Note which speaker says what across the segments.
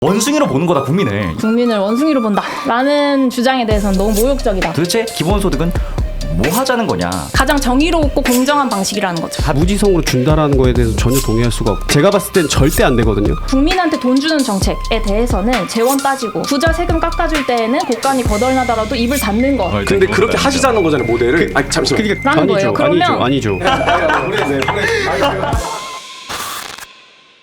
Speaker 1: 원숭이로 보는 거다 국민을.
Speaker 2: 국민을 원숭이로 본다 라는 주장에 대해서는 너무 모욕적이다.
Speaker 1: 도대체 기본소득은 뭐 하자는 거냐.
Speaker 2: 가장 정의롭고 공정한 방식이라는 거죠.
Speaker 3: 무지성으로 준다라는 거에 대해서 전혀 동의할 수가 없고, 제가 봤을 땐 절대 안 되거든요.
Speaker 2: 국민한테 돈 주는 정책에 대해서는 재원 따지고 부자 세금 깎아줄 때에는 곳간이 거덜나더라도 입을 닫는 것
Speaker 4: 근데 그렇게 하시자는 거잖아요, 모델을. 아니 잠시만.
Speaker 3: 그러니까
Speaker 2: 라는 거예요. 그러면
Speaker 3: 아니죠.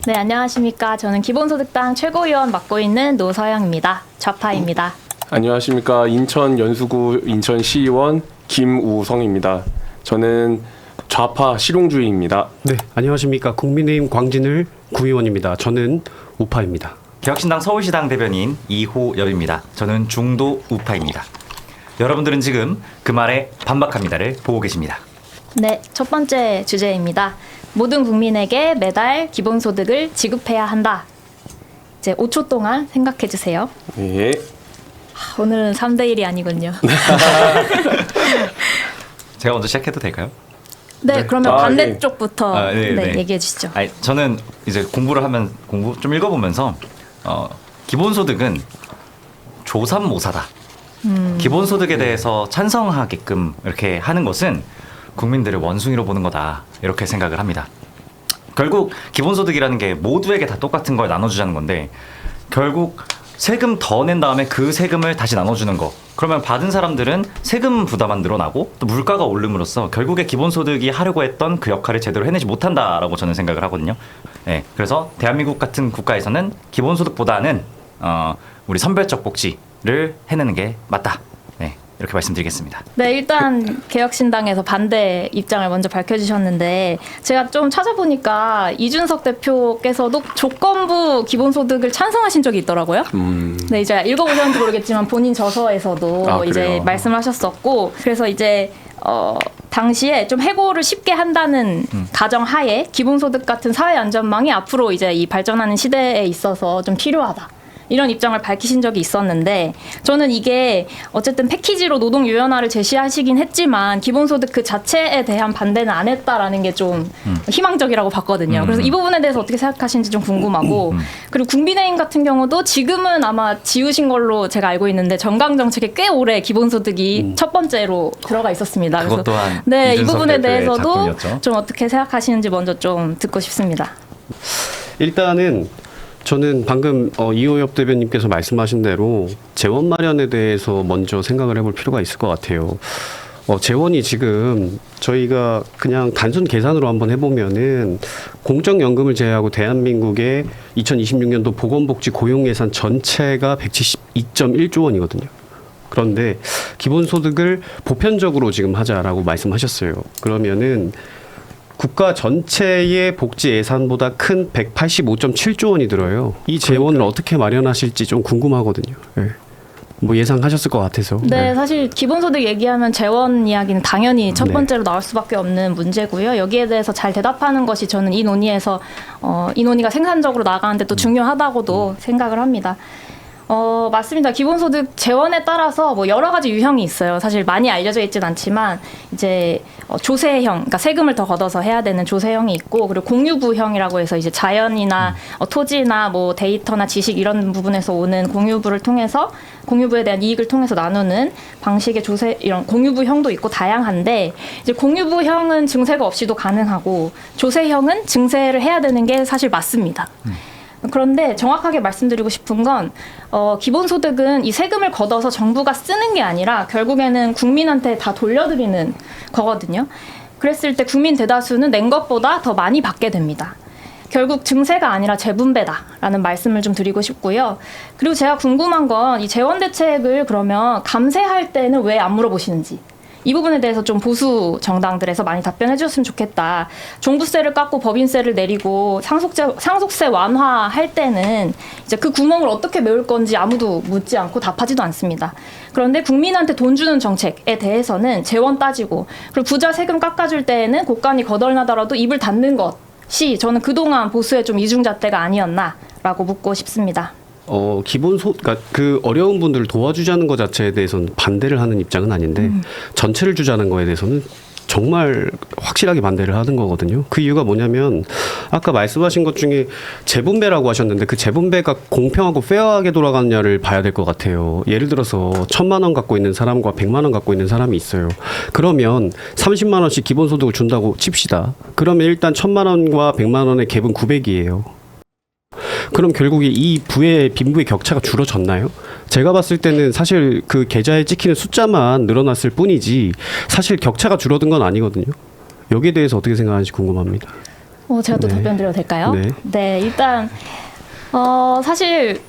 Speaker 2: 네, 안녕하십니까. 저는 기본소득당 최고위원 맡고 있는 노서영입니다. 좌파입니다.
Speaker 4: 안녕하십니까. 인천 연수구 인천시의원 김우성입니다. 저는 좌파 실용주의입니다.
Speaker 3: 네, 안녕하십니까. 국민의힘 광진을 구의원입니다. 저는 우파입니다.
Speaker 1: 개혁신당 서울시당 대변인 이호엽입니다. 저는 중도 우파입니다. 여러분들은 지금 그 말에 반박합니다를 보고 계십니다.
Speaker 2: 네, 첫 번째 주제입니다. 모든 국민에게 매달 기본소득을 지급해야 한다. 이제 5초 동안 생각해 주세요.
Speaker 4: 예.
Speaker 2: 오늘은 3대1이 아니군요.
Speaker 1: 제가 먼저 시작해도 될까요?
Speaker 2: 네, 그러면
Speaker 4: 네,
Speaker 2: 반대쪽부터
Speaker 1: 네.
Speaker 2: 얘기해 주시죠.
Speaker 1: 아니, 저는 이제 공부 좀 읽어보면서 기본소득은 조삼모사다. 기본소득에 대해서 찬성하게끔 이렇게 하는 것은 국민들을 원숭이로 보는 거다, 이렇게 생각을 합니다. 결국 기본소득이라는 게 모두에게 다 똑같은 걸 나눠주자는 건데, 결국 세금 더 낸 다음에 그 세금을 다시 나눠주는 거, 그러면 받은 사람들은 세금 부담만 늘어나고 또 물가가 오름으로써 결국에 기본소득이 하려고 했던 그 역할을 제대로 해내지 못한다라고 저는 생각을 하거든요. 네, 그래서 대한민국 같은 국가에서는 기본소득보다는 우리 선별적 복지를 해내는 게 맞다. 네, 이렇게 말씀드리겠습니다.
Speaker 2: 네, 일단 개혁신당에서 반대 입장을 먼저 밝혀주셨는데, 제가 좀 찾아보니까 이준석 대표께서도 조건부 기본소득을 찬성하신 적이 있더라고요. 네, 이제 읽어보셨는지 모르겠지만 본인 저서에서도 이제
Speaker 4: 그래요?
Speaker 2: 말씀하셨었고, 그래서 이제 당시에 좀 해고를 쉽게 한다는 가정하에 기본소득 같은 사회 안전망이 앞으로 이제 이 발전하는 시대에 있어서 좀 필요하다, 이런 입장을 밝히신 적이 있었는데, 저는 이게 어쨌든 패키지로 노동 유연화를 제시하시긴 했지만 기본소득 그 자체에 대한 반대는 안 했다라는 게 좀 희망적이라고 봤거든요. 그래서 이 부분에 대해서 어떻게 생각하시는지 좀 궁금하고, 그리고 국민의힘 같은 경우도 지금은 아마 지우신 걸로 제가 알고 있는데 정강 정책에 꽤 오래 기본소득이 첫 번째로 들어가 있었습니다.
Speaker 1: 그것 또한
Speaker 2: 네, 이
Speaker 1: 이준석
Speaker 2: 부분에
Speaker 1: 대표의
Speaker 2: 대해서도
Speaker 1: 작품이었죠.
Speaker 2: 좀 어떻게 생각하시는지 먼저 좀 듣고 싶습니다.
Speaker 3: 일단은 저는 방금 이호엽 대변님께서 말씀하신 대로 재원 마련에 대해서 먼저 생각을 해볼 필요가 있을 것 같아요. 재원이 지금 저희가 그냥 단순 계산으로 한번 해보면은 공적연금을 제외하고 대한민국의 2026년도 보건복지 고용예산 전체가 172.1조 원이거든요. 그런데 기본소득을 보편적으로 지금 하자라고 말씀하셨어요. 그러면은 국가 전체의 복지 예산보다 큰 185.7조 원이 들어요. 이 재원을 어떻게 마련하실지 좀 궁금하거든요. 네. 뭐 예상하셨을 것 같아서.
Speaker 2: 네, 사실 기본소득 얘기하면 재원 이야기는 당연히 첫
Speaker 3: 네.
Speaker 2: 번째로 나올 수밖에 없는 문제고요. 여기에 대해서 잘 대답하는 것이 저는 이 논의에서 이 논의가 생산적으로 나가는데 또 중요하다고도 생각을 합니다. 맞습니다. 기본소득 재원에 따라서 뭐 여러 가지 유형이 있어요. 사실 많이 알려져 있진 않지만 이제 조세형, 그러니까 세금을 더 걷어서 해야 되는 조세형이 있고, 그리고 공유부형이라고 해서 이제 자연이나 토지나 뭐 데이터나 지식 이런 부분에서 오는 공유부를 통해서 공유부에 대한 이익을 통해서 나누는 방식의 조세, 이런 공유부형도 있고 다양한데, 이제 공유부형은 증세가 없이도 가능하고 조세형은 증세를 해야 되는 게 사실 맞습니다. 그런데 정확하게 말씀드리고 싶은 건 기본소득은 이 세금을 걷어서 정부가 쓰는 게 아니라 결국에는 국민한테 다 돌려드리는 거거든요. 그랬을 때 국민 대다수는 낸 것보다 더 많이 받게 됩니다. 결국 증세가 아니라 재분배다라는 말씀을 좀 드리고 싶고요. 그리고 제가 궁금한 건 이 재원 대책을 그러면 감세할 때는 왜 안 물어보시는지, 이 부분에 대해서 좀 보수 정당들에서 많이 답변해 주셨으면 좋겠다. 종부세를 깎고 법인세를 내리고 상속세 완화할 때는 이제 그 구멍을 어떻게 메울 건지 아무도 묻지 않고 답하지도 않습니다. 그런데 국민한테 돈 주는 정책에 대해서는 재원 따지고, 그리고 부자 세금 깎아줄 때에는 곳간이 거덜나더라도 입을 닫는 것이 저는 그동안 보수의 좀 이중잣대가 아니었나라고 묻고 싶습니다.
Speaker 3: 그러니까 그 어려운 분들을 도와주자는 것 자체에 대해서는 반대를 하는 입장은 아닌데 전체를 주자는 거에 대해서는 정말 확실하게 반대를 하는 거거든요. 그 이유가 뭐냐면 아까 말씀하신 것 중에 재분배라고 하셨는데 그 재분배가 공평하고 페어하게 돌아가느냐를 봐야 될 것 같아요. 예를 들어서 1,000만 원 갖고 있는 사람과 100만 원 갖고 있는 사람이 있어요. 그러면 30만 원씩 기본소득을 준다고 칩시다. 그러면 일단 1,000만 원과 100만 원의 갭은 900이에요. 그럼 결국에 이 빈부의 격차가 줄어졌나요? 제가 봤을 때는 사실 그 계좌에 찍히는 숫자만 늘어났을 뿐이지 사실 격차가 줄어든 건 아니거든요. 여기에 대해서 어떻게 생각하는지 궁금합니다.
Speaker 2: 제가 또
Speaker 3: 네.
Speaker 2: 답변 드려도 될까요?
Speaker 3: 네.
Speaker 2: 네, 일단 사실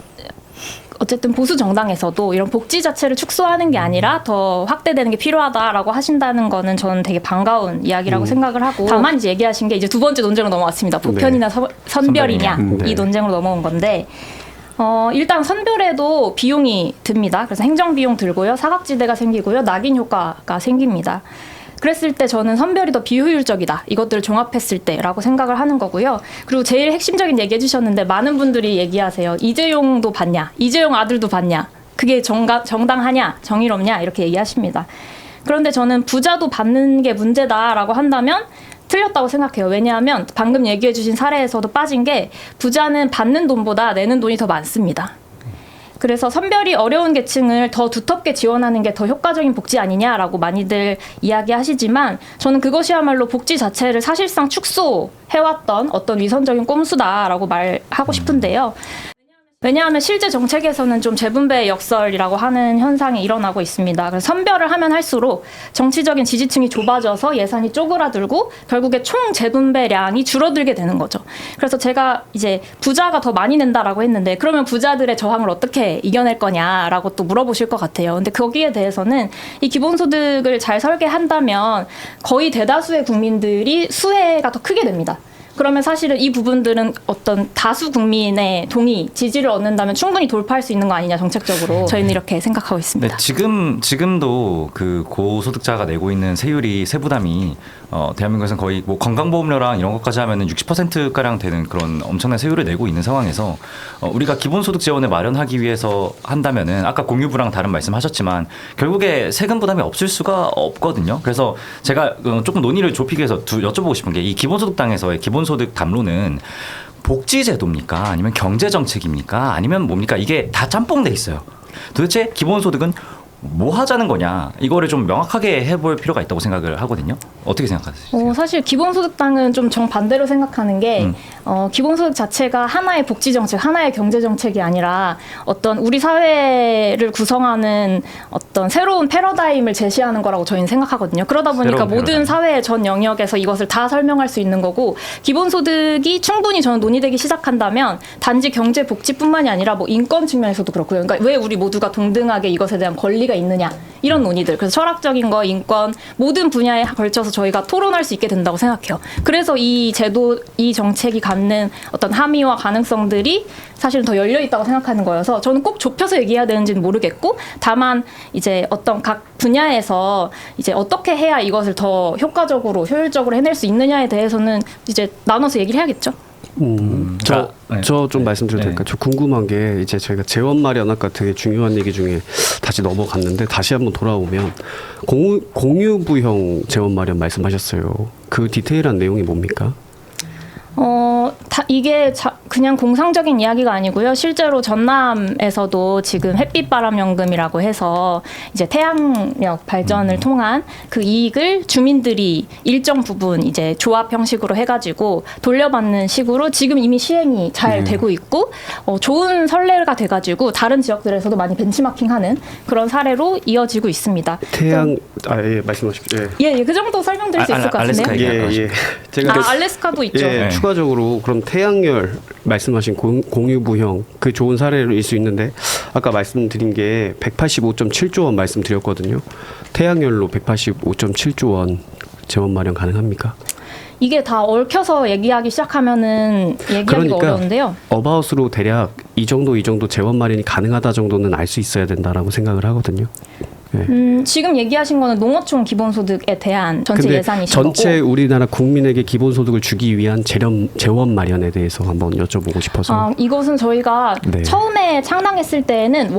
Speaker 2: 어쨌든 보수 정당에서도 이런 복지 자체를 축소하는 게 아니라 더 확대되는 게 필요하다라고 하신다는 거는 저는 되게 반가운 이야기라고 생각을 하고, 다만 이제 얘기하신 게 이제 두 번째 논쟁으로 넘어왔습니다. 보편이나 선별이냐
Speaker 3: 네.
Speaker 2: 이 논쟁으로 넘어온 건데, 일단 선별에도 비용이 듭니다. 그래서 행정 비용 들고요, 사각지대가 생기고요, 낙인 효과가 생깁니다. 그랬을 때 저는 선별이 더 비효율적이다, 이것들을 종합했을 때라고 생각을 하는 거고요. 그리고 제일 핵심적인 얘기 해주셨는데 많은 분들이 얘기하세요. 이재용도 받냐, 이재용 아들도 받냐, 그게 정당하냐, 정의롭냐, 이렇게 얘기하십니다. 그런데 저는 부자도 받는 게 문제다라고 한다면 틀렸다고 생각해요. 왜냐하면 방금 얘기해 주신 사례에서도 빠진 게 부자는 받는 돈보다 내는 돈이 더 많습니다. 그래서 선별이 어려운 계층을 더 두텁게 지원하는 게 더 효과적인 복지 아니냐라고 많이들 이야기하시지만, 저는 그것이야말로 복지 자체를 사실상 축소해왔던 어떤 위선적인 꼼수다라고 말하고 싶은데요. 왜냐하면 실제 정책에서는 좀 재분배 역설이라고 하는 현상이 일어나고 있습니다. 그래서 선별을 하면 할수록 정치적인 지지층이 좁아져서 예산이 쪼그라들고 결국에 총 재분배량이 줄어들게 되는 거죠. 그래서 제가 이제 부자가 더 많이 낸다라고 했는데, 그러면 부자들의 저항을 어떻게 이겨낼 거냐라고 또 물어보실 것 같아요. 근데 거기에 대해서는 이 기본소득을 잘 설계한다면 거의 대다수의 국민들이 수혜가 더 크게 됩니다. 그러면 사실은 이 부분들은 어떤 다수 국민의 동의, 지지를 얻는다면 충분히 돌파할 수 있는 거 아니냐, 정책적으로. 저희는 이렇게 생각하고 있습니다.
Speaker 1: 네, 지금도 그 고소득자가 내고 있는 세율이, 세부담이 대한민국에서는 거의 뭐 건강보험료랑 이런 것까지 하면은 60%가량 되는 그런 엄청난 세율을 내고 있는 상황에서 우리가 기본소득 재원을 마련하기 위해서 한다면은 아까 공유부랑 다른 말씀하셨지만 결국에 세금 부담이 없을 수가 없거든요. 그래서 제가 조금 논의를 좁히기 위해서 여쭤보고 싶은 게, 이 기본소득당에서의 기본소득 담론은 복지제도입니까? 아니면 경제정책입니까? 아니면 뭡니까? 이게 다 짬뽕돼 있어요. 도대체 기본소득은 뭐 하자는 거냐, 이거를 좀 명확하게 해볼 필요가 있다고 생각을 하거든요. 어떻게 생각하세요?
Speaker 2: 사실 기본소득당은 좀 정반대로 생각하는 게 기본소득 자체가 하나의 복지정책, 하나의 경제정책이 아니라 어떤 우리 사회를 구성하는 어떤 새로운 패러다임을 제시하는 거라고 저희는 생각하거든요. 그러다 보니까 모든 사회의 전 영역에서 이것을 다 설명할 수 있는 거고, 기본소득이 충분히 저는 논의되기 시작한다면 단지 경제복지뿐만이 아니라 뭐 인권 측면에서도 그렇고요. 그러니까 왜 우리 모두가 동등하게 이것에 대한 권리가 있느냐, 이런 논의들, 그래서 철학적인 거, 인권, 모든 분야에 걸쳐서 저희가 토론할 수 있게 된다고 생각해요. 그래서 이 제도, 이 정책이 갖는 어떤 함의와 가능성들이 사실은 더 열려 있다고 생각하는 거여서, 저는 꼭 좁혀서 얘기해야 되는지는 모르겠고, 다만 이제 어떤 각 분야에서 이제 어떻게 해야 이것을 더 효과적으로, 효율적으로 해낼 수 있느냐에 대해서는 이제 나눠서 얘기를 해야겠죠.
Speaker 3: 저 좀 말씀드려도 될까요? 저 궁금한 게, 이제 저희가 재원 마련, 아까 되게 중요한 얘기 중에 다시 넘어갔는데 다시 한번 돌아오면 공유부형 재원 마련 말씀하셨어요. 그 디테일한 내용이 뭡니까?
Speaker 2: 이게 그냥 공상적인 이야기가 아니고요. 실제로 전남에서도 지금 햇빛바람연금이라고 해서 이제 태양력 발전을 통한 그 이익을 주민들이 일정 부분 이제 조합 형식으로 해가지고 돌려받는 식으로 지금 이미 시행이 잘 되고 있고, 좋은 선례가 돼가지고 다른 지역들에서도 많이 벤치마킹하는 그런 사례로 이어지고 있습니다.
Speaker 3: 예, 말씀하십시오.
Speaker 2: 예, 그 정도 설명드릴 수 있을 것 같은데요.
Speaker 3: 예. 제가
Speaker 2: 알래스카도 있죠.
Speaker 3: 예, 추가적으로 그럼 태양열 말씀하신 공유부형, 그 좋은 사례일 수 있는데, 아까 말씀드린 게 185.7조 원 말씀드렸거든요. 태양열로 185.7조 원 재원 마련 가능합니까?
Speaker 2: 이게 다 얽혀서 얘기하기 시작하면은 얘기하기가 어려운데요.
Speaker 3: 어바웃으로 대략 이 정도 재원 마련이 가능하다 정도는 알 수 있어야 된다라고 생각을 하거든요. 네.
Speaker 2: 지금 얘기하신 거는 농어촌 기본소득에 대한 전체 예산이신 거고,
Speaker 3: 전체 우리나라 국민에게 기본소득을 주기 위한 재원 마련에 대해서 한번 여쭤보고 싶어서.
Speaker 2: 이것은 저희가 처음에 창당했을 때에는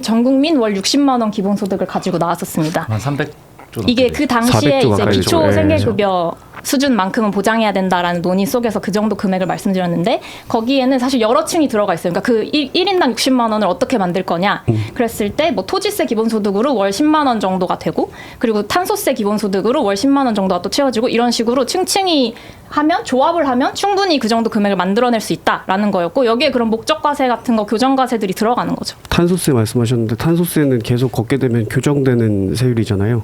Speaker 2: 전 국민 월 60만 원 기본소득을 가지고 나왔었습니다.
Speaker 1: 한 300
Speaker 2: 이게 그 당시에
Speaker 3: 400조
Speaker 2: 이제
Speaker 3: 가까이
Speaker 2: 기초
Speaker 3: 되죠.
Speaker 2: 생계급여 수준만큼은 보장해야 된다라는 논의 속에서 그 정도 금액을 말씀드렸는데 거기에는 사실 여러 층이 들어가 있어요. 그러니까 그 1인당 60만 원을 어떻게 만들 거냐. 그랬을 때 뭐 토지세 기본소득으로 월 10만 원 정도가 되고 그리고 탄소세 기본소득으로 월 10만 원 정도가 또 채워지고 이런 식으로 층층이 하면 조합을 하면 충분히 그 정도 금액을 만들어낼 수 있다라는 거였고 여기에 그런 목적과세 같은 거 교정과세들이 들어가는 거죠.
Speaker 3: 탄소세 말씀하셨는데 탄소세는 계속 걷게 되면 교정되는 세율이잖아요.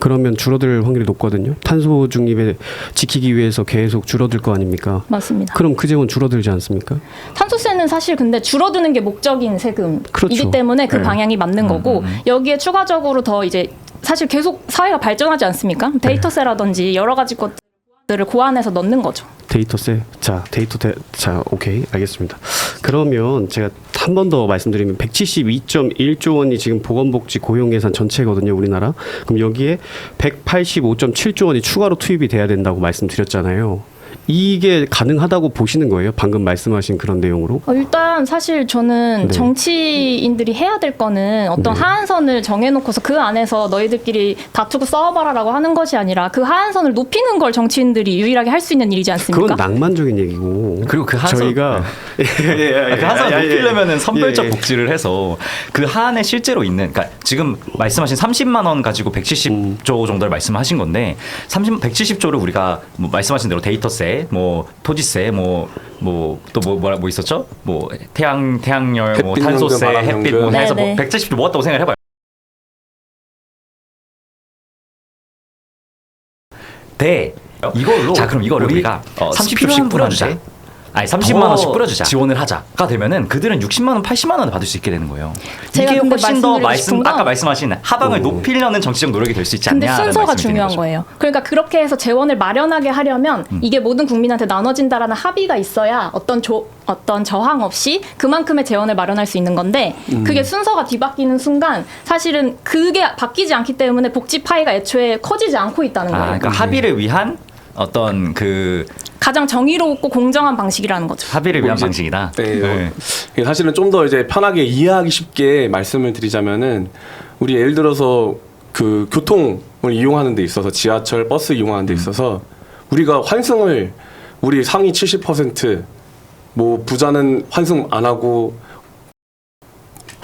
Speaker 3: 그러면 줄어들 확률이 높거든요. 탄소 중립에 지키기 위해서 계속 줄어들 거 아닙니까?
Speaker 2: 맞습니다.
Speaker 3: 그럼 그 재원 줄어들지 않습니까?
Speaker 2: 탄소세는 사실 근데 줄어드는 게 목적인 세금이기
Speaker 3: 그렇죠.
Speaker 2: 때문에 그
Speaker 3: 네.
Speaker 2: 방향이 맞는 거고 여기에 추가적으로 더 이제 사실 계속 사회가 발전하지 않습니까? 데이터세라든지 여러 가지 것들을 고안해서 넣는 거죠.
Speaker 3: 데이터세. 자, 오케이. 알겠습니다. 그러면 제가 한 번 더 말씀드리면 172.1조 원이 지금 보건복지 고용예산 전체거든요, 우리나라. 그럼 여기에 185.7조 원이 추가로 투입이 돼야 된다고 말씀드렸잖아요. 이게 가능하다고 보시는 거예요? 방금 말씀하신 그런 내용으로?
Speaker 2: 일단 사실 저는
Speaker 3: 네.
Speaker 2: 정치인들이 해야 될 거는 어떤
Speaker 3: 네.
Speaker 2: 하한선을 정해놓고서 그 안에서 너희들끼리 다투고 싸워봐라라고 하는 것이 아니라 그 하한선을 높이는 걸 정치인들이 유일하게 할 수 있는 일이지 않습니까?
Speaker 3: 그건 낭만적인 얘기고.
Speaker 1: 그리고 그 한선
Speaker 3: 저희가
Speaker 1: 그 한선을 높이려면은 선별적
Speaker 3: 예, 예.
Speaker 1: 복지를 해서 그 한에 실제로 있는 그러니까 지금 말씀하신 30만 원 가지고 170조 정도를 말씀하신 건데 170조를 우리가 뭐 말씀하신 대로 데이터세, 뭐 토지세, 뭐 있었죠? 뭐 태양열, 뭐
Speaker 4: 햇빛
Speaker 1: 탄소세,
Speaker 4: 연금, 바람
Speaker 1: 햇빛 뭐
Speaker 2: 연금.
Speaker 1: 해서 뭐
Speaker 2: 네네.
Speaker 1: 170조 모았다고 생각을 해봐요. 이걸로 자 그럼 이거를 우리가 30조씩 뿌려주자. 아니 30만 원씩 뿌려주자. 지원을 하자가 되면은 그들은 60만 원, 80만 원을 받을 수 있게 되는 거예요.
Speaker 2: 제가
Speaker 1: 이게
Speaker 2: 근데
Speaker 1: 훨씬 더
Speaker 2: 말씀드리고 싶은 건
Speaker 1: 아까 말씀하신 하방을 높이려는 정치적 노력이 될 수 있지
Speaker 2: 근데
Speaker 1: 않냐라는
Speaker 2: 순서가
Speaker 1: 말씀을 드리는
Speaker 2: 중요한
Speaker 1: 거죠.
Speaker 2: 거예요. 그러니까 그렇게 해서 재원을 마련하게 하려면 이게 모든 국민한테 나눠진다라는 합의가 있어야 어떤 저항 없이 그만큼의 재원을 마련할 수 있는 건데 그게 순서가 뒤바뀌는 순간 사실은 그게 바뀌지 않기 때문에 복지 파이가 애초에 커지지 않고 있다는 거예요.
Speaker 1: 그러니까 합의를 위한 어떤 그
Speaker 2: 가장 정의롭고 공정한 방식이라는 거죠.
Speaker 1: 합의를 위한
Speaker 4: 이제-
Speaker 1: 방식이다.
Speaker 4: 네. 사실은 좀 더 이제 편하게 이해하기 쉽게 말씀을 드리자면은 우리 예를 들어서 그 교통을 이용하는 데 있어서 지하철, 버스 이용하는 데 있어서 우리가 환승을 우리 상위 70% 부자는 환승 안 하고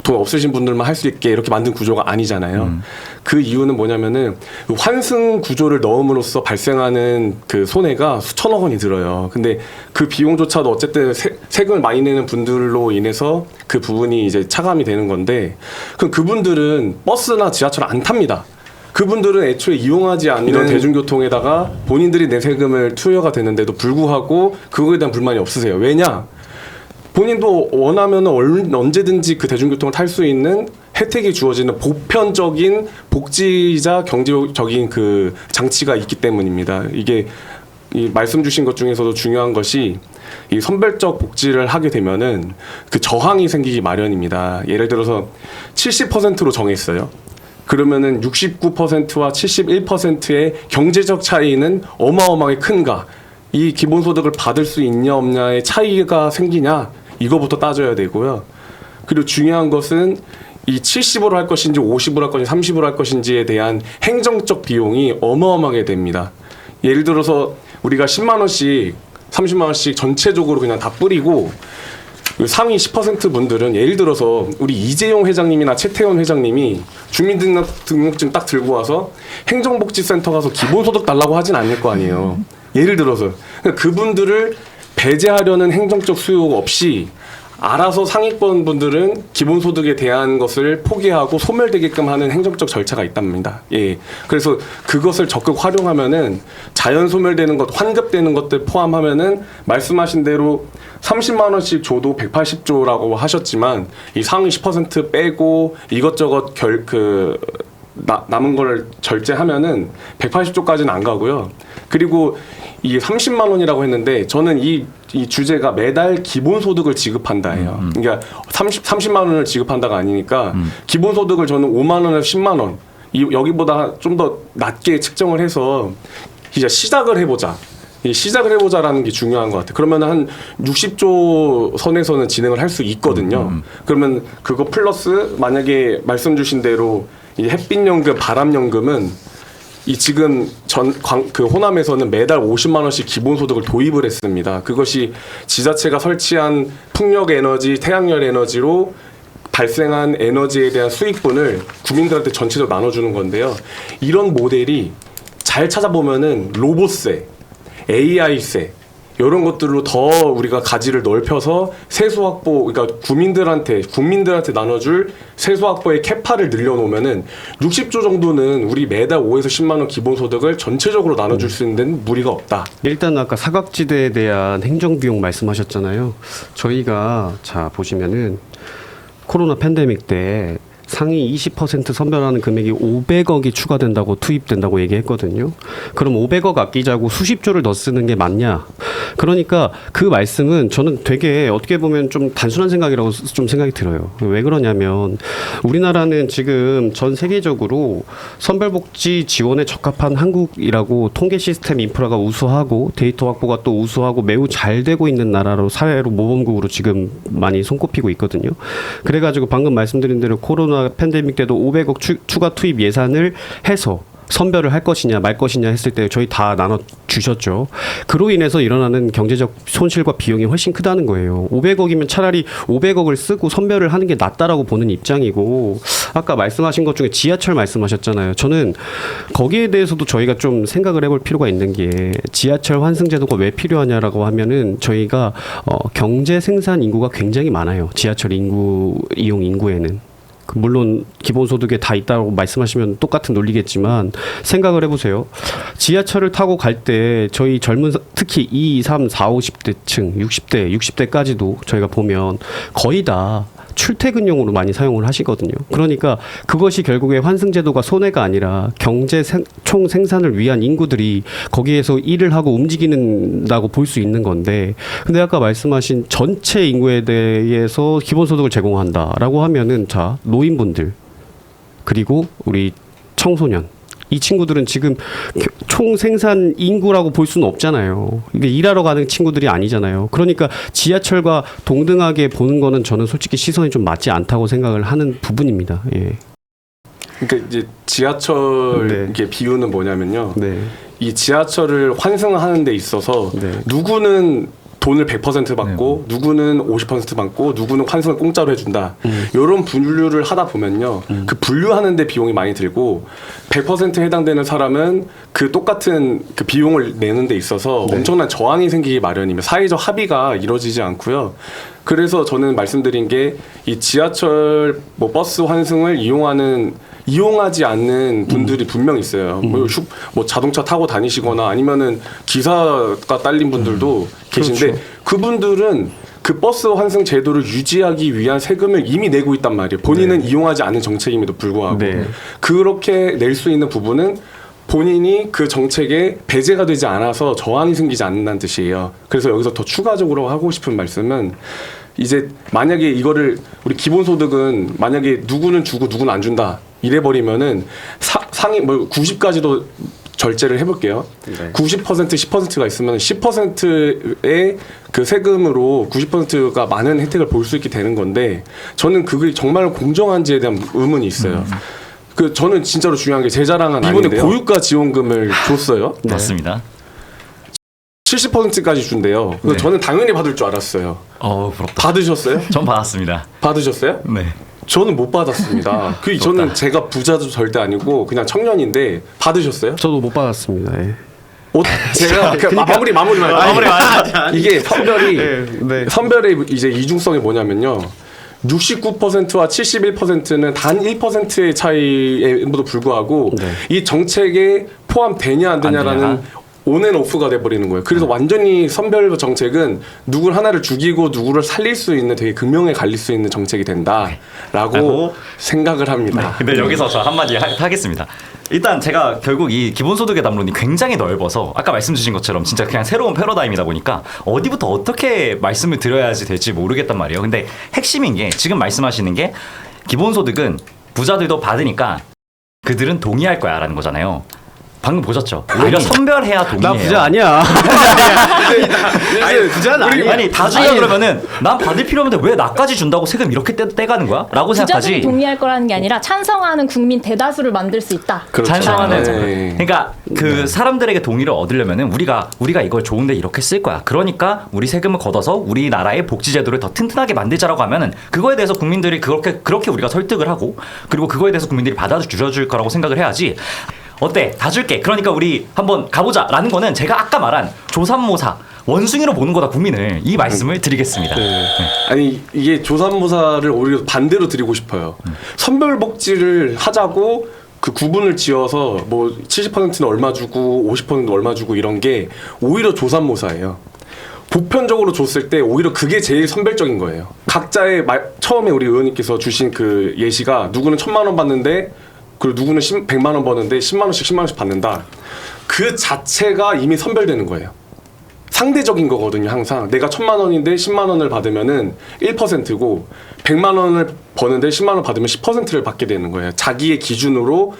Speaker 4: 돈 없으신 분들만 할 수 있게 이렇게 만든 구조가 아니잖아요. 그 이유는 뭐냐면은 환승 구조를 넣음으로써 발생하는 그 손해가 수천억 원이 들어요. 근데 그 비용조차도 어쨌든 세금을 많이 내는 분들로 인해서 그 부분이 이제 차감이 되는 건데 그럼 그분들은 버스나 지하철 안 탑니다. 그분들은 애초에 이용하지 않는 대중교통에다가 본인들이 내 세금을 투여가 되는데도 불구하고 그거에 대한 불만이 없으세요. 왜냐? 본인도 원하면 언제든지 그 대중교통을 탈 수 있는 혜택이 주어지는 보편적인 복지이자 경제적인 그 장치가 있기 때문입니다. 이게 이 말씀 주신 것 중에서도 중요한 것이 이 선별적 복지를 하게 되면은 그 저항이 생기기 마련입니다. 예를 들어서 70%로 정했어요. 그러면은 69%와 71%의 경제적 차이는 어마어마하게 큰가? 이 기본소득을 받을 수 있냐 없냐의 차이가 생기냐? 이거부터 따져야 되고요. 그리고 중요한 것은 이 70으로 할 것인지 50으로 할 것인지 30으로 할 것인지에 대한 행정적 비용이 어마어마하게 됩니다. 예를 들어서 우리가 10만 원씩 30만 원씩 전체적으로 그냥 다 뿌리고 그 상위 10% 분들은 예를 들어서 우리 이재용 회장님이나 최태원 회장님이 주민등록증 딱 들고 와서 행정복지센터 가서 기본소득 달라고 하진 않을 거 아니에요. 예를 들어서 그러니까 그분들을 배제하려는 행정적 수요 없이 알아서 상위권 분들은 기본소득에 대한 것을 포기하고 소멸되게끔 하는 행정적 절차가 있답니다. 예. 그래서 그것을 적극 활용하면은 자연 소멸되는 것, 환급되는 것들 포함하면은 말씀하신 대로 30만 원씩 줘도 180조라고 하셨지만 이 상위 10% 빼고 이것저것 남은 걸 절제하면은 180조까지는 안 가고요. 그리고 이 30만 원이라고 했는데 저는 이 주제가 매달 기본소득을 지급한다예요. 그러니까 30만 원을 지급한다가 아니니까 기본소득을 저는 5만 원에서 10만 원 여기보다 좀 더 낮게 측정을 해서 이제 시작을 해보자. 시작을 해보자라는 게 중요한 것 같아요. 그러면 한 60조 선에서는 진행을 할 수 있거든요. 그러면 그거 플러스 만약에 말씀 주신 대로 이 햇빛연금, 바람연금은 이 지금 그 호남에서는 매달 50만 원씩 기본소득을 도입을 했습니다. 그것이 지자체가 설치한 풍력 에너지, 태양열 에너지로 발생한 에너지에 대한 수익분을 국민들한테 전체적으로 나눠주는 건데요. 이런 모델이 잘 찾아보면은 로봇세, AI세 이런 것들로 더 우리가 가지를 넓혀서 세수 확보, 그러니까 국민들한테 나눠줄 세수 확보의 캐파를 늘려놓으면은 60조 정도는 우리 매달 5에서 10만 원 기본소득을 전체적으로 나눠줄 수 있는 무리가 없다.
Speaker 3: 일단 아까 사각지대에 대한 행정비용 말씀하셨잖아요. 저희가 자 보시면은 코로나 팬데믹 때 상위 20% 선별하는 금액이 500억이 추가된다고 투입된다고 얘기했거든요. 그럼 500억 아끼자고 수십조를 더 쓰는 게 맞냐? 그러니까 그 말씀은 저는 되게 어떻게 보면 좀 단순한 생각이라고 좀 생각이 들어요. 왜 그러냐면 우리나라는 지금 전 세계적으로 선별복지 지원에 적합한 한국이라고 통계 시스템 인프라가 우수하고 데이터 확보가 또 우수하고 매우 잘 되고 있는 나라로 사회로 모범국으로 지금 많이 손꼽히고 있거든요. 그래가지고 방금 말씀드린 대로 코로나 팬데믹 때도 500억 추가 투입 예산을 해서 선별을 할 것이냐 말 것이냐 했을 때 저희 다 나눠 주셨죠. 그로 인해서 일어나는 경제적 손실과 비용이 훨씬 크다는 거예요. 500억이면 차라리 500억을 쓰고 선별을 하는 게 낫다라고 보는 입장이고, 아까 말씀하신 것 중에 지하철 말씀하셨잖아요. 저는 거기에 대해서도 저희가 좀 생각을 해볼 필요가 있는 게, 지하철 환승 제도가 왜 필요하냐라고 하면은 저희가 경제 생산 인구가 굉장히 많아요. 지하철 이용 인구에는. 물론 기본소득에 다 있다고 말씀하시면 똑같은 논리겠지만 생각을 해보세요. 지하철을 타고 갈 때 저희 젊은 특히 2, 3, 4, 50대층 60대까지도 저희가 보면 거의 다 출퇴근용으로 많이 사용을 하시거든요. 그러니까 그것이 결국에 환승제도가 손해가 아니라 경제 총 생산을 위한 인구들이 거기에서 일을 하고 움직이는다고 볼 수 있는 건데, 근데 아까 말씀하신 전체 인구에 대해서 기본소득을 제공한다라고 하면은 자 노인분들 그리고 우리 청소년 이 친구들은 지금 총 생산 인구라고 볼 수는 없잖아요. 이게 일하러 가는 친구들이 아니잖아요. 그러니까 지하철과 동등하게 보는 거는 저는 솔직히 시선이 좀 맞지 않다고 생각을 하는 부분입니다. 예.
Speaker 4: 그러니까 이제 지하철
Speaker 3: 네.
Speaker 4: 이게 비유는 뭐냐면요.
Speaker 3: 네.
Speaker 4: 이 지하철을 환승하는 데 있어서
Speaker 3: 네.
Speaker 4: 누구는 돈을 100% 받고 누구는 50% 받고 누구는 환승을 공짜로 해준다. 이런 분류를 하다 보면요. 그 분류하는 데 비용이 많이 들고 100% 해당되는 사람은 그 똑같은 그 비용을 내는 데 있어서
Speaker 3: 네.
Speaker 4: 엄청난 저항이 생기기 마련이며 사회적 합의가 이루어지지 않고요. 그래서 저는 말씀드린 게 이 지하철 뭐 버스 환승을 이용하지 않는 분들이 분명 있어요. 뭐 자동차 타고 다니시거나 아니면은 기사가 딸린 분들도 계신데
Speaker 3: 그렇죠.
Speaker 4: 그분들은 그 버스 환승 제도를 유지하기 위한 세금을 이미 내고 있단 말이에요. 본인은 이용하지 않은 정책임에도 불구하고
Speaker 3: 네.
Speaker 4: 그렇게 낼 수 있는 부분은 본인이 그 정책에 배제가 되지 않아서 저항이 생기지 않는다는 뜻이에요. 그래서 여기서 더 추가적으로 하고 싶은 말씀은 이제 만약에 이거를 우리 기본소득은 만약에 누구는 주고 누구는 안 준다 이래버리면은 상위 뭐 90까지도 절제를 해볼게요.
Speaker 3: 네.
Speaker 4: 90% 10%가 있으면 10%의 그 세금으로 90%가 많은 혜택을 볼 수 있게 되는 건데 저는 그게 정말 공정한지에 대한 의문이 있어요. 그 저는 진짜로 중요한 게 제 자랑은 이번에
Speaker 3: 아닌데요?
Speaker 4: 고유가 지원금을 줬어요.
Speaker 3: 네.
Speaker 1: 맞습니다.
Speaker 4: 70%까지 준대요. 그래서
Speaker 1: 네.
Speaker 4: 저는 당연히 받을 줄 알았어요.
Speaker 1: 부럽다.
Speaker 4: 받으셨어요?
Speaker 1: 전 받았습니다.
Speaker 4: 받으셨어요?
Speaker 1: 네.
Speaker 4: 저는 못 받았습니다. 저는 제가 부자도 절대 아니고 그냥 청년인데 받으셨어요?
Speaker 3: 저도 못 받았습니다. 예.
Speaker 4: 제가 마무리 이게 선별의 이제 이중성이 뭐냐면요. 69%와 71%는 단 1%의 차이에도 불구하고
Speaker 3: 네.
Speaker 4: 이 정책에 포함되냐 안 되냐라는
Speaker 1: 안 되냐.
Speaker 4: 온앤오프가 돼버리는 거예요. 그래서 완전히 선별 정책은 누굴 하나를 죽이고 누구를 살릴 수 있는 되게 극명에 갈릴 수 있는 정책이 된다라고 생각을 합니다.
Speaker 1: 근데 여기서 저 한마디 하겠습니다. 일단 제가 결국 이 기본소득의 담론이 굉장히 넓어서 아까 말씀 주신 것처럼 진짜 그냥 새로운 패러다임이다 보니까 어디부터 어떻게 말씀을 드려야지 될지 모르겠단 말이에요. 근데 핵심인 게 지금 말씀하시는 게 기본소득은 부자들도 받으니까 그들은 동의할 거야 라는 거잖아요. 방금 보셨죠? 오히려 선별해야 동의해요.
Speaker 3: 나 부자 아니야. 아니, 부자는 아니야.
Speaker 1: 아니 다 준다 그러면은 난 받을 필요 없는데 왜 나까지 준다고 세금 이렇게 떼가는 거야? 라고
Speaker 2: 부자들이
Speaker 1: 생각하지.
Speaker 2: 동의할 거라는 게 아니라 찬성하는 국민 대다수를 만들 수 있다.
Speaker 4: 그렇죠.
Speaker 1: 찬성하는
Speaker 4: 네.
Speaker 1: 그러니까 그 사람들에게 동의를 얻으려면은 우리가 이걸 좋은데 이렇게 쓸 거야. 그러니까 우리 세금을 걷어서 우리나라의 복지 제도를 더 튼튼하게 만들자라고 하면은 그거에 대해서 국민들이 그렇게 우리가 설득을 하고 그리고 그거에 대해서 국민들이 받아줄 거라고 생각을 해야지. 어때? 다 줄게. 그러니까 우리 한번 가보자라는 거는 제가 아까 말한 조삼모사 원숭이로 보는 거다 국민을 이 말씀을 드리겠습니다.
Speaker 4: 네. 아니 이게 조삼모사를 오히려 반대로 드리고 싶어요. 선별복지를 하자고 그 구분을 지어서 뭐 70%는 얼마 주고 50%는 얼마 주고 이런 게 오히려 조삼모사예요. 보편적으로 줬을 때 오히려 그게 제일 선별적인 거예요. 각자의 처음에 우리 의원님께서 주신 그 예시가 누구는 1,000만 원 받는데 그리고 누구는 100만 원 버는데 10만 원씩 10만 원씩 받는다. 그 자체가 이미 선별되는 거예요. 상대적인 거거든요. 항상 내가 1,000만 원인데 10만 원을 받으면은 1%고 100만 원을 버는데 10만 원 받으면 10%를 받게 되는 거예요. 자기의 기준으로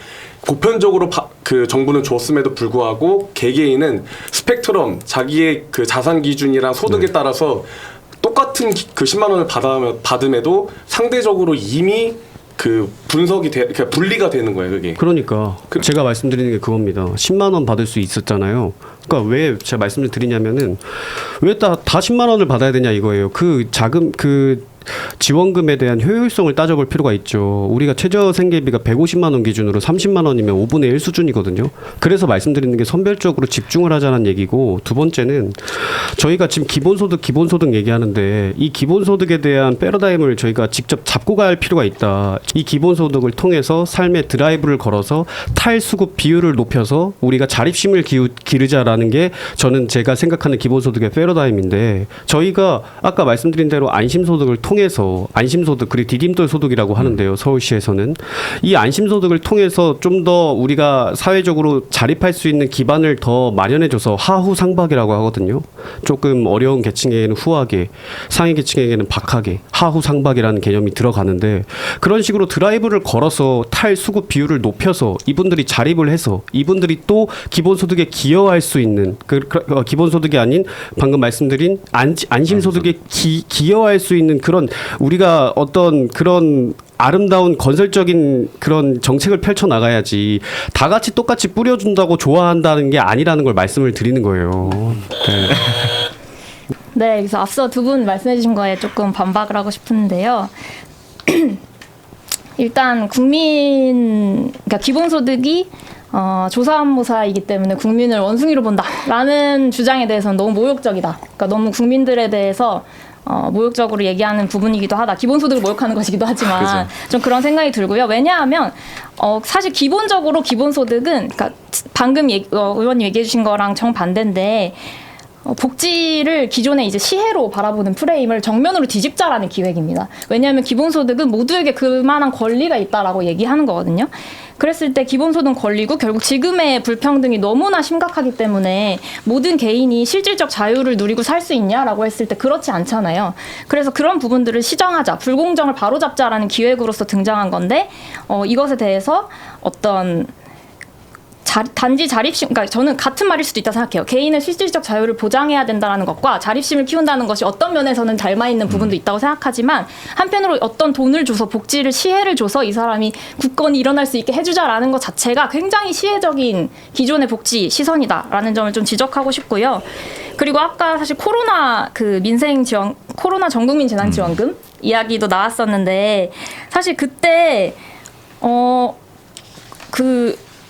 Speaker 4: 보편적으로 그 정부는 줬음에도 불구하고 개개인은 스펙트럼 자기의 그 자산 기준이랑 소득에 따라서 똑같은 그 10만 원을 받음에도 상대적으로 이미 그 그러니까 분리가 되는 거예요, 그게.
Speaker 3: 그러니까 제가 말씀드리는 게 그겁니다. 10만 원 받을 수 있었잖아요. 그러니까 왜 제가 말씀을 드리냐면은 왜 다 10만 원을 받아야 되냐 이거예요. 그 자금 그 지원금에 대한 효율성을 따져볼 필요가 있죠. 우리가 최저 생계비가 150만 원 기준으로 30만 원이면 5분의 1 수준이거든요. 그래서 말씀드리는 게 선별적으로 집중을 하자는 얘기고, 두 번째는 저희가 지금 기본소득 얘기하는데 이 기본소득에 대한 패러다임을 저희가 직접 잡고 갈 필요가 있다. 이 기본소득을 통해서 삶의 드라이브를 걸어서 탈수급 비율을 높여서 우리가 자립심을 기르자라는 게 저는 제가 생각하는 기본소득의 패러다임인데, 저희가 아까 말씀드린 대로 안심소득을 통해서 안심소득 그리고 디딤돌 소득이라고 하는데요. 서울시에서는 이 안심소득을 통해서 좀 더 우리가 사회적으로 자립할 수 있는 기반을 더 마련해줘서 하후상박이라고 하거든요. 조금 어려운 계층에게는 후하게, 상위 계층에게는 박하게 하후상박이라는 개념이 들어가는데, 그런 식으로 드라이브를 걸어서 탈수급 비율을 높여서 이분들이 자립을 해서 이분들이 또 기본소득에 기여할 수 있는 기본소득이 아닌 방금 말씀드린 안심소득에 기여할 수 있는 그런 우리가 어떤 그런 아름다운 건설적인 그런 정책을 펼쳐 나가야지, 다 같이 똑같이 뿌려준다고 좋아한다는 게 아니라는 걸 말씀을 드리는 거예요. 네.
Speaker 2: 네, 그래서 앞서 두 분 말씀해주신 거에 조금 반박을 하고 싶은데요. 일단 그러니까 기본소득이 조사모사이기 때문에 국민을 원숭이로 본다라는 주장에 대해서는 너무 모욕적이다. 그러니까 너무 국민들에 대해서 모욕적으로 얘기하는 부분이기도 하다. 기본소득을 모욕하는 것이기도 하지만
Speaker 4: 그렇죠.
Speaker 2: 좀 그런 생각이 들고요. 왜냐하면 사실 기본적으로 기본소득은 그러니까 방금 의원님 얘기해 주신 거랑 정반대인데, 복지를 기존에 이제 시혜로 바라보는 프레임을 정면으로 뒤집자라는 기획입니다. 왜냐하면 기본소득은 모두에게 그만한 권리가 있다라고 얘기하는 거거든요. 그랬을 때 기본소득 권리고 결국 지금의 불평등이 너무나 심각하기 때문에 모든 개인이 실질적 자유를 누리고 살 수 있냐라고 했을 때 그렇지 않잖아요. 그래서 그런 부분들을 시정하자, 불공정을 바로잡자라는 기획으로서 등장한 건데, 이것에 대해서 어떤 단지 자립심, 그러니까 저는 같은 말일 수도 있다 생각해요. 개인의 실질적 자유를 보장해야 된다는 것과 자립심을 키운다는 것이 어떤 면에서는 닮아 있는 부분도 있다고 생각하지만, 한편으로 어떤 돈을 줘서 복지를 시혜를 줘서 이 사람이 굳건히 일어날 수 있게 해주자라는 것 자체가 굉장히 시혜적인 기존의 복지 시선이다라는 점을 좀 지적하고 싶고요. 그리고 아까 사실 코로나 코로나 전국민 재난지원금 이야기도 나왔었는데, 사실 그때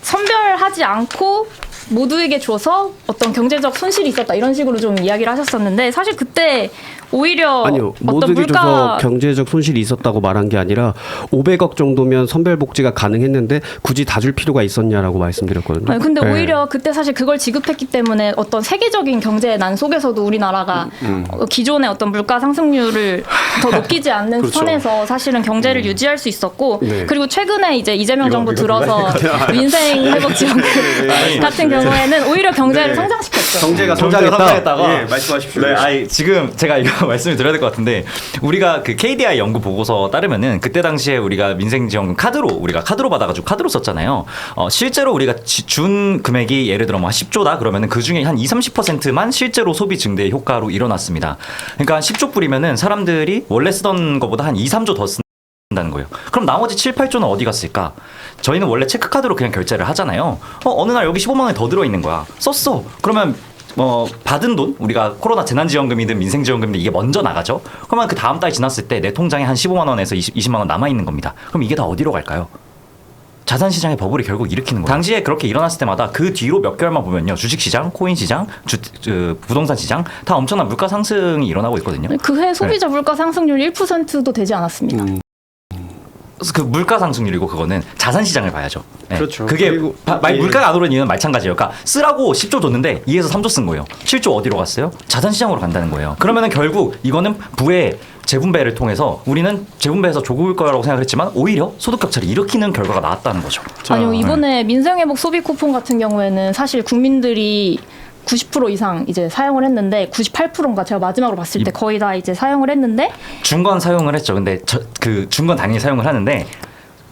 Speaker 2: 선별하지 않고 모두에게 줘서 어떤 경제적 손실이 있었다 이런 식으로 좀 이야기를 하셨었는데, 사실 그때 오히려
Speaker 3: 아니요,
Speaker 2: 어떤
Speaker 3: 모두에게 줘서 경제적 손실이 있었다고 말한 게 아니라 500억 정도면 선별복지가 가능했는데 굳이 다 줄 필요가 있었냐라고 말씀드렸거든요.
Speaker 2: 아니, 근데
Speaker 3: 네.
Speaker 2: 오히려 그때 사실 그걸 지급했기 때문에 어떤 세계적인 경제의 난 속에서도 우리나라가 기존의 어떤 물가 상승률을 더 높이지 않는
Speaker 4: 그렇죠.
Speaker 2: 선에서 사실은 경제를 유지할 수 있었고,
Speaker 3: 네.
Speaker 2: 그리고 최근에 이제 이재명 정부 들어서 민생 회복 지원금 같은 경우에는 오히려 경제를 성장시켰죠.
Speaker 3: 경제가
Speaker 1: 성장했다가
Speaker 3: 예, 말씀하십시오.
Speaker 1: 네, 지금 제가 이거 말씀을 드려야 될 것 같은데 우리가 그 KDI 연구 보고서 따르면은 그때 당시에 우리가 민생지원금 카드로 받아가지고 카드로 썼잖아요. 실제로 우리가 준 금액이 예를 들어 뭐 10조다 그러면은 그 중에 한 20-30%만 실제로 소비 증대 효과로 일어났습니다. 그러니까 한 10조 뿌리면은 사람들이 원래 쓰던 것보다 한 2-3조 더 쓴다는 거예요. 그럼 나머지 7-8조는 어디 갔을까? 저희는 원래 체크카드로 그냥 결제를 하잖아요. 어느 날 여기 15만 원이 더 들어있는 거야. 썼어. 그러면 받은 돈, 우리가 코로나 재난지원금이든 민생지원금이든 이게 먼저 나가죠. 그러면 그 다음 달 지났을 때 내 통장에 한 15만 원에서 20만 원 남아 있는 겁니다. 그럼 이게 다 어디로 갈까요? 자산시장의 버블이 결국 일으키는 거예요. 당시에 그렇게 일어났을 때마다 그 뒤로 몇 개월만 보면요. 주식시장, 코인시장, 부동산시장 다 엄청난 물가 상승이 일어나고 있거든요.
Speaker 2: 그해 소비자 물가 상승률 1%도 되지 않았습니까?
Speaker 1: 그 물가 상승률이고 그거는 자산 시장을 봐야죠. 네.
Speaker 3: 그렇죠.
Speaker 1: 그게
Speaker 3: 그리고
Speaker 1: 물가가 안 오르는 이유는 마찬가지예요. 그러니까 쓰라고 10조 줬는데 2에서 3조 쓴 거예요. 7조 어디로 갔어요? 자산 시장으로 간다는 거예요. 그러면은 결국 이거는 부의 재분배를 통해서 우리는 재분배해서 좋을 거라고 생각했지만 오히려 소득 격차를 일으키는 결과가 나왔다는 거죠.
Speaker 2: 아니요, 이번에 민생회복 소비 쿠폰 같은 경우에는 사실 국민들이 90% 이상 이제 사용을 했는데 98%인가 제가 마지막으로 봤을 때 거의 다 이제 사용을 했는데
Speaker 1: 준 건 사용을 했죠. 근데 그 준 건 당연히 사용을 하는데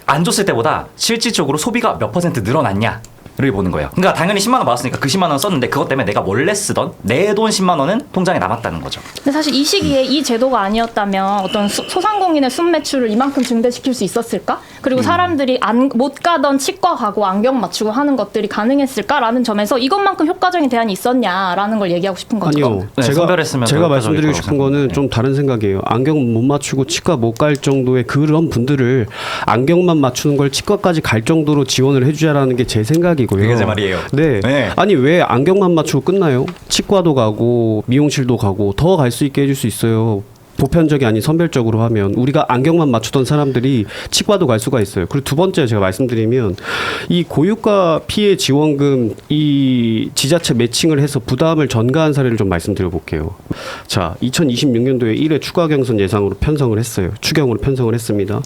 Speaker 1: 안 줬을 때보다 실질적으로 소비가 몇 % 늘어났냐? 를 보는 거예요. 그러니까 당연히 10만 원 받았으니까 그 10만 원 썼는데 그것 때문에 내가 원래 쓰던 내 돈 10만 원은 통장에 남았다는 거죠.
Speaker 2: 근데 사실 이 시기에 이 제도가 아니었다면 어떤 소상공인의 순매출을 이만큼 증대시킬 수 있었을까? 그리고 사람들이 못 가던 치과 가고 안경 맞추고 하는 것들이 가능했을까라는 점에서 이것만큼 효과적인 대안이 있었냐라는 걸 얘기하고 싶은 거죠.
Speaker 3: 아니요.
Speaker 1: 네, 선별했으면 더
Speaker 3: 제가
Speaker 1: 효과적일
Speaker 3: 말씀드리고
Speaker 1: 거라고
Speaker 3: 싶은 거는
Speaker 1: 생각합니다.
Speaker 3: 좀 다른 생각이에요. 안경 못 맞추고 치과 못 갈 정도의 그런 분들을 안경만 맞추는 걸 치과까지 갈 정도로 지원을 해주자라는 게 제 생각이고요.
Speaker 1: 그게 제 말이에요.
Speaker 3: 네.
Speaker 1: 네.
Speaker 3: 아니 왜 안경만 맞추고 끝나요? 치과도 가고 미용실도 가고 더 갈 수 있게 해줄 수 있어요. 보편적이 아닌 선별적으로 하면 우리가 안경만 맞추던 사람들이 치과도 갈 수가 있어요. 그리고 두 번째 제가 말씀드리면 이 고유가 피해 지원금 이 지자체 매칭을 해서 부담을 전가한 사례를 좀 말씀드려 볼게요. 자, 2026년도에 1회 추가 경선 예상으로 편성을 했어요. 추경으로 편성을 했습니다.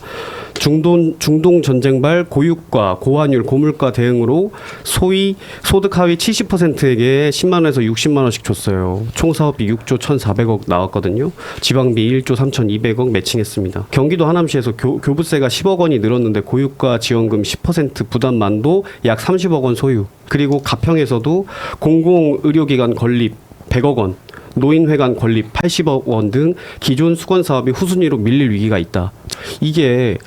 Speaker 3: 중동 전쟁발 고유가 고환율 고물가 대응으로 소위 소득 하위 70%에게 10만 원에서 60만 원씩 줬어요. 총 사업비 6조 1,400억 나왔거든요. 지방비 1조 3,200억 매칭했습니다. 경기도 하남시에서 교부세가 10억 원이 늘었는데 고유가 지원금 10% 부담만도 약 30억 원 소유. 그리고 가평에서도 공공의료기관 건립 100억 원. 노인회관 건립 80억 원 등 기존 수건 사업이 후순위로 밀릴 위기가 있다. 이게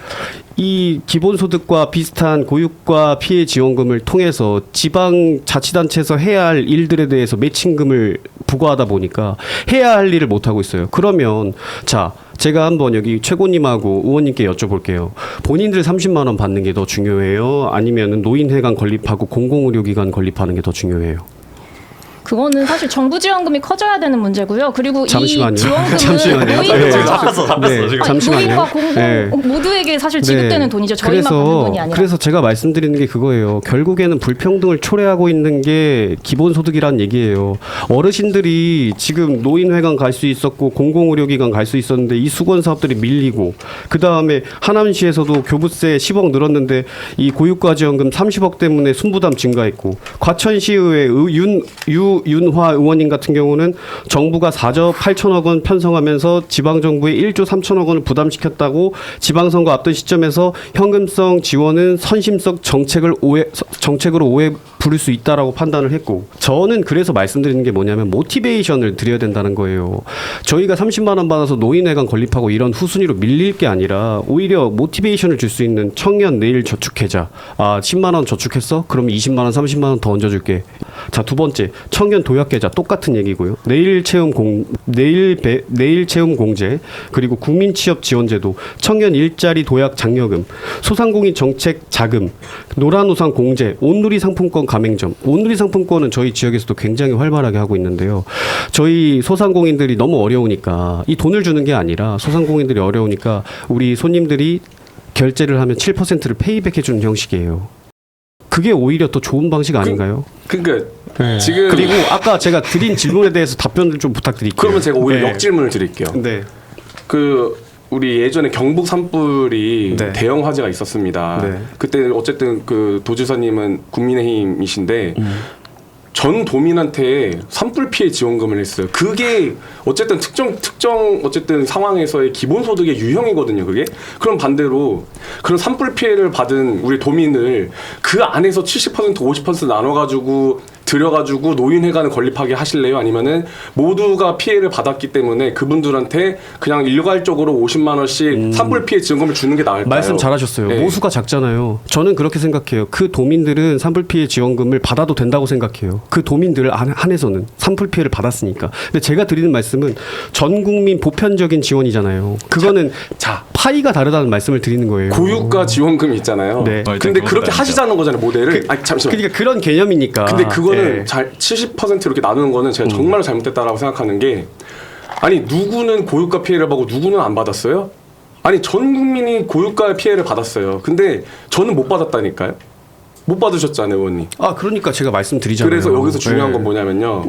Speaker 3: 이 기본소득과 비슷한 고유가 피해 지원금을 통해서 지방자치단체에서 해야 할 일들에 대해서 매칭금을 부과하다 보니까 해야 할 일을 못하고 있어요. 그러면 자, 제가 한번 여기 최고님하고 의원님께 여쭤볼게요. 본인들 30만 원 받는 게 더 중요해요? 아니면 노인회관 건립하고 공공의료기관 건립하는 게 더 중요해요?
Speaker 2: 그거는 사실 정부 지원금이 커져야 되는 문제고요. 그리고
Speaker 3: 잠시만요.
Speaker 2: 이 지원금은
Speaker 3: 잠시만요.
Speaker 2: 노인과
Speaker 1: 지금.
Speaker 3: 잠시만요.
Speaker 2: 노인과 공공
Speaker 3: 네.
Speaker 2: 모두에게 사실 지급되는
Speaker 3: 네.
Speaker 2: 돈이죠. 저희만 받는 돈이 아니라.
Speaker 3: 그래서 제가 말씀드리는 게 그거예요. 결국에는 불평등을 초래하고 있는 게 기본소득이란 얘기예요. 어르신들이 지금 노인회관 갈 수 있었고 공공의료기관 갈 수 있었는데 이 수건 사업들이 밀리고 그 다음에 하남시에서도 교부세 10억 늘었는데 이 고유가 지원금 30억 때문에 순부담 증가했고 과천시의회 윤화 의원님 같은 경우는 정부가 4조 8천억 원 편성하면서 지방정부에 1조 3천억 원을 부담시켰다고 지방선거 앞둔 시점에서 현금성 지원은 선심성 정책으로 오해 부를 수 있다라고 판단을 했고 저는 그래서 말씀드리는 게 뭐냐면 모티베이션을 드려야 된다는 거예요. 저희가 30만 원 받아서 노인회관 건립하고 이런 후순위로 밀릴 게 아니라 오히려 모티베이션을 줄 수 있는 청년 내일 저축계좌. 10만 원 저축했어? 그럼 20만 원, 30만 원 더 얹어줄게. 자, 두 번째 청년 도약계좌 똑같은 얘기고요. 내일 채움 공제 그리고 국민 취업 지원제도, 청년 일자리 도약 장려금, 소상공인 정책 자금, 노란우산 공제, 온누리 상품권 가맹점. 온누리 상품권은 저희 지역에서도 굉장히 활발하게 하고 있는데요. 저희 소상공인들이 너무 어려우니까 이 돈을 주는 게 아니라 소상공인들이 어려우니까 우리 손님들이 결제를 하면 7%를 페이백 해주는 형식이에요. 그게 오히려 더 좋은 방식 아닌가요?
Speaker 4: 그러니까
Speaker 3: 네.
Speaker 4: 지금
Speaker 3: 그리고 아까 제가 드린 질문에 대해서 답변을 좀 부탁드릴게요.
Speaker 4: 그러면 제가 오히려
Speaker 3: 네.
Speaker 4: 역질문을 드릴게요.
Speaker 3: 네.
Speaker 4: 그 우리 예전에 경북 산불이
Speaker 3: 네.
Speaker 4: 대형 화재가 있었습니다.
Speaker 3: 네.
Speaker 4: 그때 어쨌든 그 도지사님은 국민의힘이신데 전 도민한테 산불 피해 지원금을 했어요. 그게 어쨌든 특정 어쨌든 상황에서의 기본소득의 유형이거든요. 그게. 그럼 반대로 그런 산불 피해를 받은 우리 도민을 그 안에서 70% 50% 나눠가지고 들여가지고 노인회관을 건립하게 하실래요? 아니면은 모두가 피해를 받았기 때문에 그분들한테 그냥 일괄적으로 50만 원씩 산불 피해 지원금을 주는 게 나을까요?
Speaker 3: 말씀 잘하셨어요.
Speaker 4: 네.
Speaker 3: 모수가 작잖아요. 저는 그렇게 생각해요. 그 도민들은 산불 피해 지원금을 받아도 된다고 생각해요. 그 도민들 한해서는 산불 피해를 받았으니까. 근데 제가 드리는 말씀은 전 국민 보편적인 지원이잖아요. 그거는 파이가 다르다는 말씀을 드리는 거예요.
Speaker 4: 고유가 지원금이 있잖아요.
Speaker 3: 네.
Speaker 4: 근데 그렇게 하시자는 거잖아요. 모델을. 잠시만.
Speaker 3: 그러니까 그런 개념이니까.
Speaker 4: 근데 그거는
Speaker 3: 예.
Speaker 4: 70% 이렇게 나누는 거는 제가 정말 잘못됐다라고 생각하는 게 아니 누구는 고유가 피해를 받고 누구는 안 받았어요? 아니 전 국민이 고유가 피해를 받았어요. 근데 저는 못 받았다니까요. 못 받으셨잖아요, 의원님.
Speaker 3: 그러니까 제가 말씀드리잖아요.
Speaker 4: 그래서 여기서 중요한
Speaker 3: 네.
Speaker 4: 건 뭐냐면요.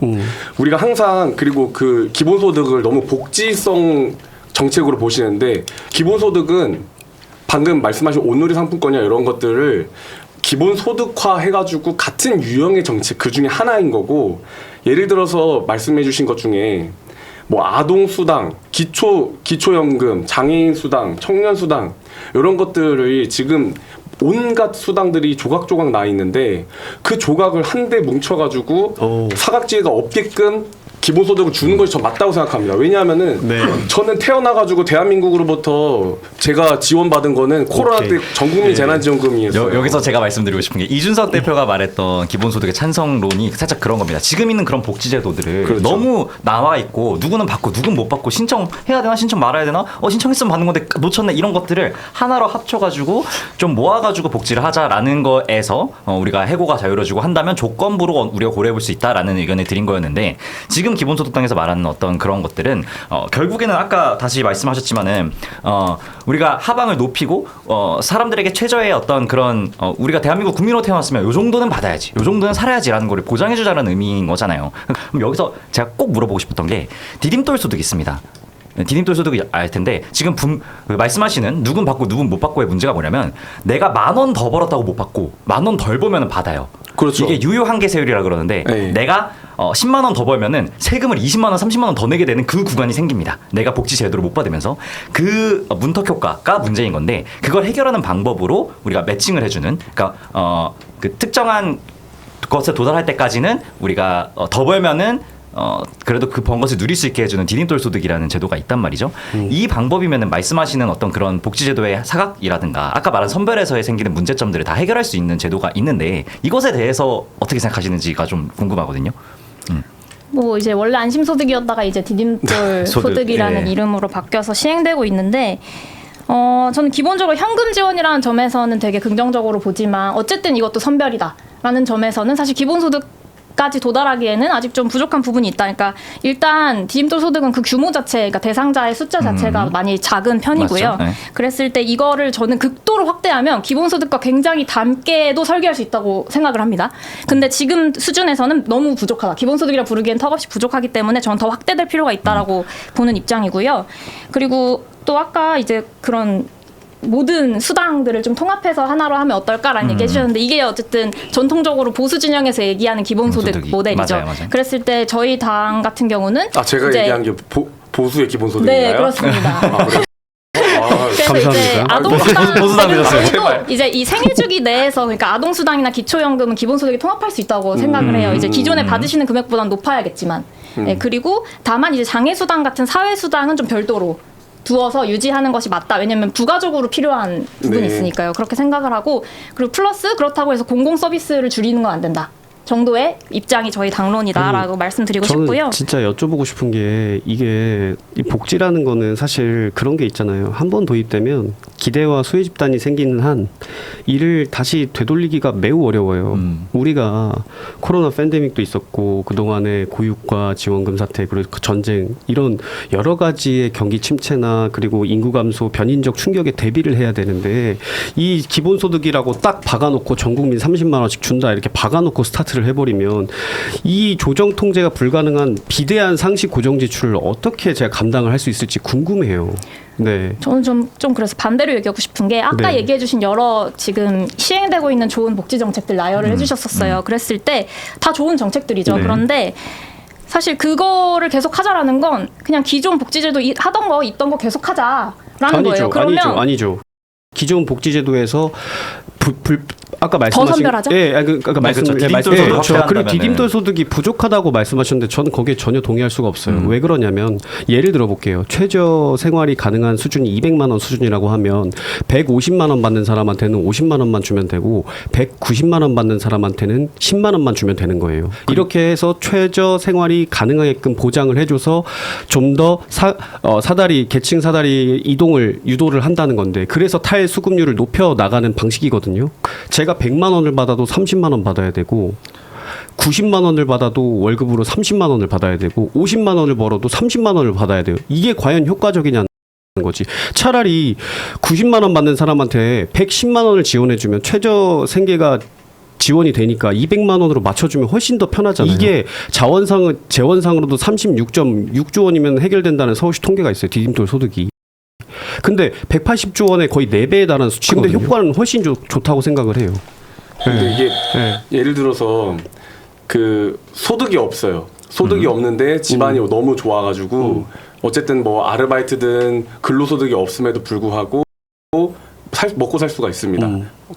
Speaker 4: 우리가 항상 그리고 그 기본소득을 너무 복지성 정책으로 보시는데 기본소득은 방금 말씀하신 온누리 상품권이나 이런 것들을 기본소득화 해가지고 같은 유형의 정책 그 중에 하나인 거고 예를 들어서 말씀해주신 것 중에 뭐 아동수당, 기초연금, 장애인수당, 청년수당 이런 것들을 지금 온갖 수당들이 조각조각 나 있는데 그 조각을 한데 뭉쳐가지고 사각지대가 없게끔 기본소득을 주는 것이 저 맞다고 생각합니다. 왜냐하면은
Speaker 3: 네.
Speaker 4: 저는 태어나가지고 대한민국으로부터 제가 지원받은 거는 코로나 때 전국민 재난지원금이었어요.
Speaker 1: 여기서 제가 말씀드리고 싶은 게 이준석 대표가 말했던 기본소득의 찬성론이 살짝 그런 겁니다. 지금 있는 그런 복지제도들을
Speaker 4: 그렇죠.
Speaker 1: 너무 나와 있고 누구는 받고 누구는 못 받고 신청해야 되나 신청 말아야 되나 신청했으면 받는 건데 놓쳤네 이런 것들을 하나로 합쳐가지고 좀 모아가지고 복지를 하자라는 거에서 우리가 해고가 자유로워지고 한다면 조건부로 우리가 고려해볼 수 있다라는 의견을 드린 거였는데 지금 기본소득당에서 말하는 어떤 그런 것들은 결국에는 아까 다시 말씀하셨지만은 우리가 하방을 높이고 사람들에게 최저의 어떤 그런 우리가 대한민국 국민으로 태어났으면 요 정도는 받아야지, 요 정도는 살아야지라는 거를 보장해주자는 의미인 거잖아요. 그럼 여기서 제가 꼭 물어보고 싶었던 게 디딤돌 소득이 있습니다. 디딤돌 소득이 알 텐데 지금 말씀하시는 누군 받고 누군 못 받고의 문제가 뭐냐면 내가 10,000원 더 벌었다고 못 받고 10,000원 덜 벌면 받아요.
Speaker 4: 그렇죠.
Speaker 1: 이게 유효한계세율이라 그러는데
Speaker 4: 네.
Speaker 1: 내가 10만 원 더 벌면은 세금을 20만 원, 30만 원 더 내게 되는 그 구간이 생깁니다. 내가 복지 제도를 못 받으면서 그 문턱 효과가 문제인 건데 그걸 해결하는 방법으로 우리가 매칭을 해주는 그러니까 그 특정한 것에 도달할 때까지는 우리가 더 벌면은 그래도 그 번 것을 누릴 수 있게 해주는 디딤돌 소득이라는 제도가 있단 말이죠. 이 방법이면은 말씀하시는 어떤 그런 복지제도의 사각이라든가 아까 말한 선별에서의 생기는 문제점들을 다 해결할 수 있는 제도가 있는데 이것에 대해서 어떻게 생각하시는지가 좀 궁금하거든요.
Speaker 2: 뭐 이제 원래 안심소득이었다가 이제 디딤돌 소득이라는
Speaker 1: 예.
Speaker 2: 이름으로 바뀌어서 시행되고 있는데 저는 기본적으로 현금 지원이라는 점에서는 되게 긍정적으로 보지만 어쨌든 이것도 선별이다라는 점에서는 사실 기본소득까지 도달하기에는 아직 좀 부족한 부분이 있다. 그러니까 일단 디딤돌 소득은 그 규모 자체, 그러니까 대상자의 숫자 자체가 많이 작은 편이고요.
Speaker 1: 맞죠? 네.
Speaker 2: 그랬을 때 이거를 저는 극도로 확대하면 기본소득과 굉장히 닮게도 설계할 수 있다고 생각을 합니다. 근데 지금 수준에서는 너무 부족하다. 기본소득이라 부르기엔 턱없이 부족하기 때문에 저는 더 확대될 필요가 있다라고 보는 입장이고요. 그리고 또 아까 이제 그런 모든 수당들을 좀 통합해서 하나로 하면 어떨까라는 얘기 해주셨는데 이게 어쨌든 전통적으로 보수 진영에서 얘기하는 기본소득
Speaker 1: 소득이.
Speaker 2: 모델이죠.
Speaker 1: 맞아요.
Speaker 2: 그랬을 때 저희 당 같은 경우는
Speaker 4: 제가
Speaker 2: 이제
Speaker 4: 얘기한 게 보수의 기본소득인가요?
Speaker 2: 네, 그렇습니다. 그래서
Speaker 3: 감사합니다.
Speaker 2: 이제 아동수당
Speaker 1: 보수당 되셨어요.
Speaker 2: 저희도
Speaker 1: 제발.
Speaker 2: 이제 이 생애주기 내에서 그러니까 아동수당이나 기초연금은 기본소득에 통합할 수 있다고 생각을 해요. 이제 기존에 받으시는 금액보다는 높아야겠지만 네, 그리고 다만 이제 장애수당 같은 사회수당은 좀 별도로 두어서 유지하는 것이 맞다. 왜냐하면 부가적으로 필요한 부분이
Speaker 4: 네.
Speaker 2: 있으니까요. 그렇게 생각을 하고 그리고 플러스 그렇다고 해서 공공 서비스를 줄이는 건 안 된다. 정도의 입장이 저희 당론이다라고 말씀드리고
Speaker 3: 저는
Speaker 2: 싶고요.
Speaker 3: 진짜 여쭤보고 싶은 게 이게 이 복지라는 거는 사실 그런 게 있잖아요. 한 번 도입되면 기대와 수혜 집단이 생기는 한 이를 다시 되돌리기가 매우 어려워요. 우리가 코로나 팬데믹도 있었고 그동안에 고육과 지원금 사태 그리고 그 전쟁 이런 여러 가지의 경기 침체나 그리고 인구 감소 변인적 충격에 대비를 해야 되는데 이 기본소득이라고 딱 박아놓고 전 국민 30만 원씩 준다 이렇게 박아놓고 스타트를 해버리면 이 조정 통제가 불가능한 비대한 상시 고정 지출을 어떻게 제가 감당을 할 수 있을지 궁금해요. 네.
Speaker 2: 저는 좀 그래서 반대로 얘기하고 싶은 게 아까
Speaker 3: 네.
Speaker 2: 얘기해주신 여러 지금 시행되고 있는 좋은 복지 정책들 나열을 해주셨었어요. 그랬을 때 다 좋은 정책들이죠.
Speaker 3: 네.
Speaker 2: 그런데 사실 그거를 계속 하자라는 건 그냥 기존 복지제도 하던 거 있던 거 계속 하자라는 거예요. 그러면
Speaker 3: 아니죠. 기존 복지제도에서 아까 말씀하신
Speaker 2: 선별하자?
Speaker 3: 예, 아까
Speaker 1: 그렇죠. 디딤돌 소득
Speaker 3: 그리고
Speaker 1: 확대한다면은.
Speaker 3: 디딤돌 소득이 부족하다고 말씀하셨는데 저는 거기에 전혀 동의할 수가 없어요. 왜 그러냐면 예를 들어 볼게요. 최저 생활이 가능한 수준이 200만 원 수준이라고 하면 150만 원 받는 사람한테는 50만 원만 주면 되고 190만 원 받는 사람한테는 10만 원만 주면 되는 거예요. 이렇게 해서 최저 생활이 가능하게끔 보장을 해줘서 좀 더 사다리 계층 사다리 이동을 유도를 한다는 건데 그래서 탈수급률을 높여 나가는 방식이거든요. 제가 100만 원을 받아도 30만 원 받아야 되고 90만 원을 받아도 월급으로 30만 원을 받아야 되고 50만 원을 벌어도 30만 원을 받아야 돼요. 이게 과연 효과적이냐는 거지. 차라리 90만 원 받는 사람한테 110만 원을 지원해주면 최저 생계가 지원이 되니까 200만 원으로 맞춰주면 훨씬 더 편하잖아요. 이게 재원상으로도 36.6조 원이면 해결된다는 서울시 통계가 있어요. 디딤돌 소득이. 근데 180조 원의 거의 4배에 달하는 수치거든요. 근데 효과는 훨씬 좋다고 생각을 해요.
Speaker 4: 근데 이게
Speaker 3: 네.
Speaker 4: 예를 들어서 그 소득이 없어요. 소득이 없는데 집안이 너무 좋아가지고 어쨌든 뭐 아르바이트든 근로소득이 없음에도 불구하고 먹고 살 수가 있습니다.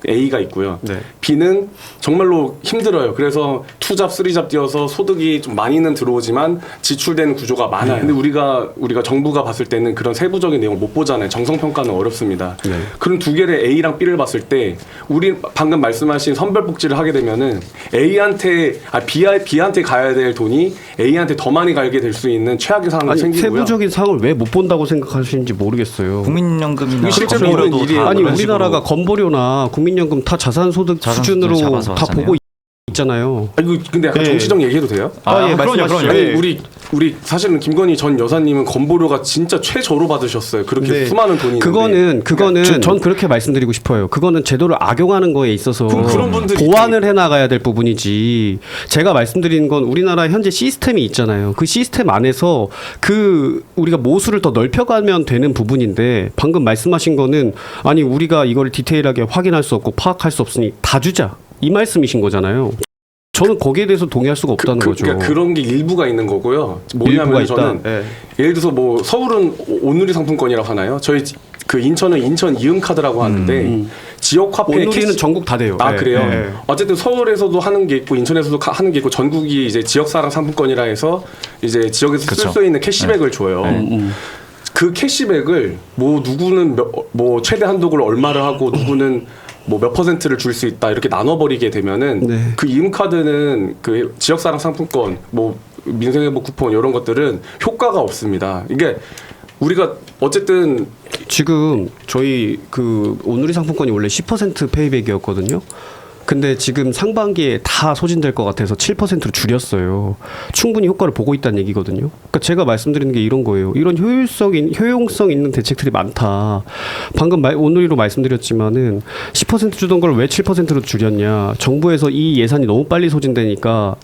Speaker 4: A가 있고요.
Speaker 3: 네.
Speaker 4: B는 정말로 힘들어요. 그래서 2잡, 3잡 뛰어서 소득이 좀 많이는 들어오지만 지출되는 구조가 많아요. 근데 우리가 정부가 봤을 때는 그런 세부적인 내용을 못 보잖아요. 정성평가는 어렵습니다.
Speaker 3: 네.
Speaker 4: 그런 두 개의 A랑 B를 봤을 때 우리 방금 말씀하신 선별복지를 하게 되면은 B한테 가야 될 돈이 A한테 더 많이 가게 될 수 있는 최악의 상황이
Speaker 3: 아니,
Speaker 4: 생기고요.
Speaker 3: 세부적인 사항을 왜 못 본다고 생각하시는지 모르겠어요.
Speaker 1: 국민연금이나
Speaker 4: 실제로
Speaker 1: 건보료도
Speaker 4: 이런 일이
Speaker 1: 다
Speaker 3: 아니
Speaker 1: 그런
Speaker 3: 우리나라가
Speaker 1: 식으로
Speaker 3: 건보료나 국민연금 다 자산소득 수준으로
Speaker 1: 잡아서
Speaker 3: 다
Speaker 1: 하잖아요.
Speaker 3: 보고 있잖아요.
Speaker 4: 이거 근데 약간
Speaker 3: 네.
Speaker 4: 정치적 얘기해도 돼요?
Speaker 3: 예,
Speaker 1: 그럼요,
Speaker 3: 말씀하시죠.
Speaker 1: 그럼요.
Speaker 4: 아니
Speaker 3: 예.
Speaker 4: 우리 사실은 김건희 전 여사님은 건보료가 진짜 최저로 받으셨어요. 그렇게
Speaker 3: 네.
Speaker 4: 수많은 돈이 있는데.
Speaker 3: 그거는 전 그렇게 말씀드리고 싶어요. 그거는 제도를 악용하는 거에 있어서
Speaker 4: 그럼 그런 분들이
Speaker 3: 보완을 해나가야 될 부분이지. 제가 말씀드리는 건 우리나라 현재 시스템이 있잖아요. 그 시스템 안에서 우리가 모수를 더 넓혀가면 되는 부분인데 방금 말씀하신 거는 아니 우리가 이걸 디테일하게 확인할 수 없고 파악할 수 없으니 다 주자 이 말씀이신 거잖아요. 저는 거기에 대해서 동의할 수가 없다는 거죠.
Speaker 4: 그러니까 그런 게 일부가 있는 거고요.
Speaker 3: 일부가
Speaker 4: 뭐냐면
Speaker 3: 있다.
Speaker 4: 저는
Speaker 3: 예.
Speaker 4: 예를 들어서 뭐 서울은 온누리 상품권이라고 하나요? 저희 그 인천은 인천 이음 카드라고 하는데 지역 화폐
Speaker 3: 온누리는 전국 다 돼요.
Speaker 4: 아
Speaker 3: 예,
Speaker 4: 그래요?
Speaker 3: 예.
Speaker 4: 어쨌든 서울에서도 하는 게 있고 인천에서도 하는 게 있고 전국이 이제 지역사랑 상품권이라 해서 이제 지역에서 쓸
Speaker 1: 그쵸.
Speaker 4: 수 있는 캐시백을 줘요. 그 캐시백을 뭐 누구는 뭐 최대 한도를 얼마를 하고 누구는 뭐 몇 퍼센트를 줄 수 있다 이렇게 나눠버리게 되면은
Speaker 3: 네.
Speaker 4: 그 이음카드는 그 지역사랑 상품권 뭐 민생회복 쿠폰 이런 것들은 효과가 없습니다. 이게 우리가 어쨌든
Speaker 3: 지금 저희 그 온누리 상품권이 원래 10% 페이백이었거든요. 근데 지금 상반기에 다 소진될 것 같아서 7%로 줄였어요. 충분히 효과를 보고 있다는 얘기거든요. 그러니까 제가 말씀드리는 게 이런 거예요. 이런 효용성 있는 대책들이 많다. 방금 온누리로 말씀드렸지만은 10% 주던 걸 왜 7%로 줄였냐. 정부에서 이 예산이 너무 빨리 소진되니까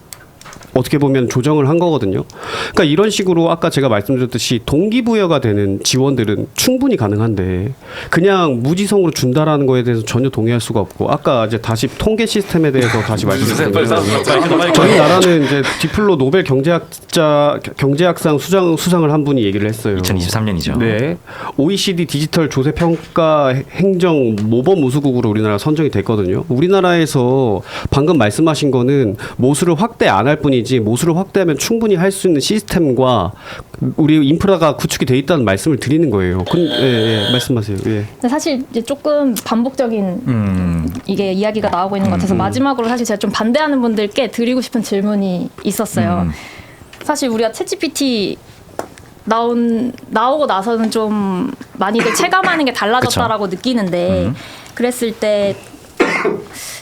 Speaker 3: 어떻게 보면 조정을 한 거거든요. 그러니까 이런 식으로 아까 제가 말씀드렸듯이 동기부여가 되는 지원들은 충분히 가능한데 그냥 무지성으로 준다라는 거에 대해서 전혀 동의할 수가 없고 아까 이제 다시 통계 시스템에 대해서 다시 말씀드리면 저희 나라는 이제 디플로 노벨 경제학상 수상을 한 분이 얘기를 했어요.
Speaker 1: 2023년이죠.
Speaker 3: 네. OECD 디지털 조세 평가 행정 모범 우수국으로 우리나라 선정이 됐거든요. 우리나라에서 방금 말씀하신 거는 모수를 확대 안 할 뿐이지 모수를 확대하면 충분히 할 수 있는 시스템과 우리 인프라가 구축이 돼 있다는 말씀을 드리는 거예요. 예, 말씀하세요. 예.
Speaker 2: 근데 사실 이제 조금 반복적인 이게 이야기가 나오고 있는 것 같아서 마지막으로 사실 제가 좀 반대하는 분들께 드리고 싶은 질문이 있었어요. 사실 우리가 챗GPT 나오고 나서는 좀 많이들 체감하는 게 달라졌다라고 느끼는데 그랬을 때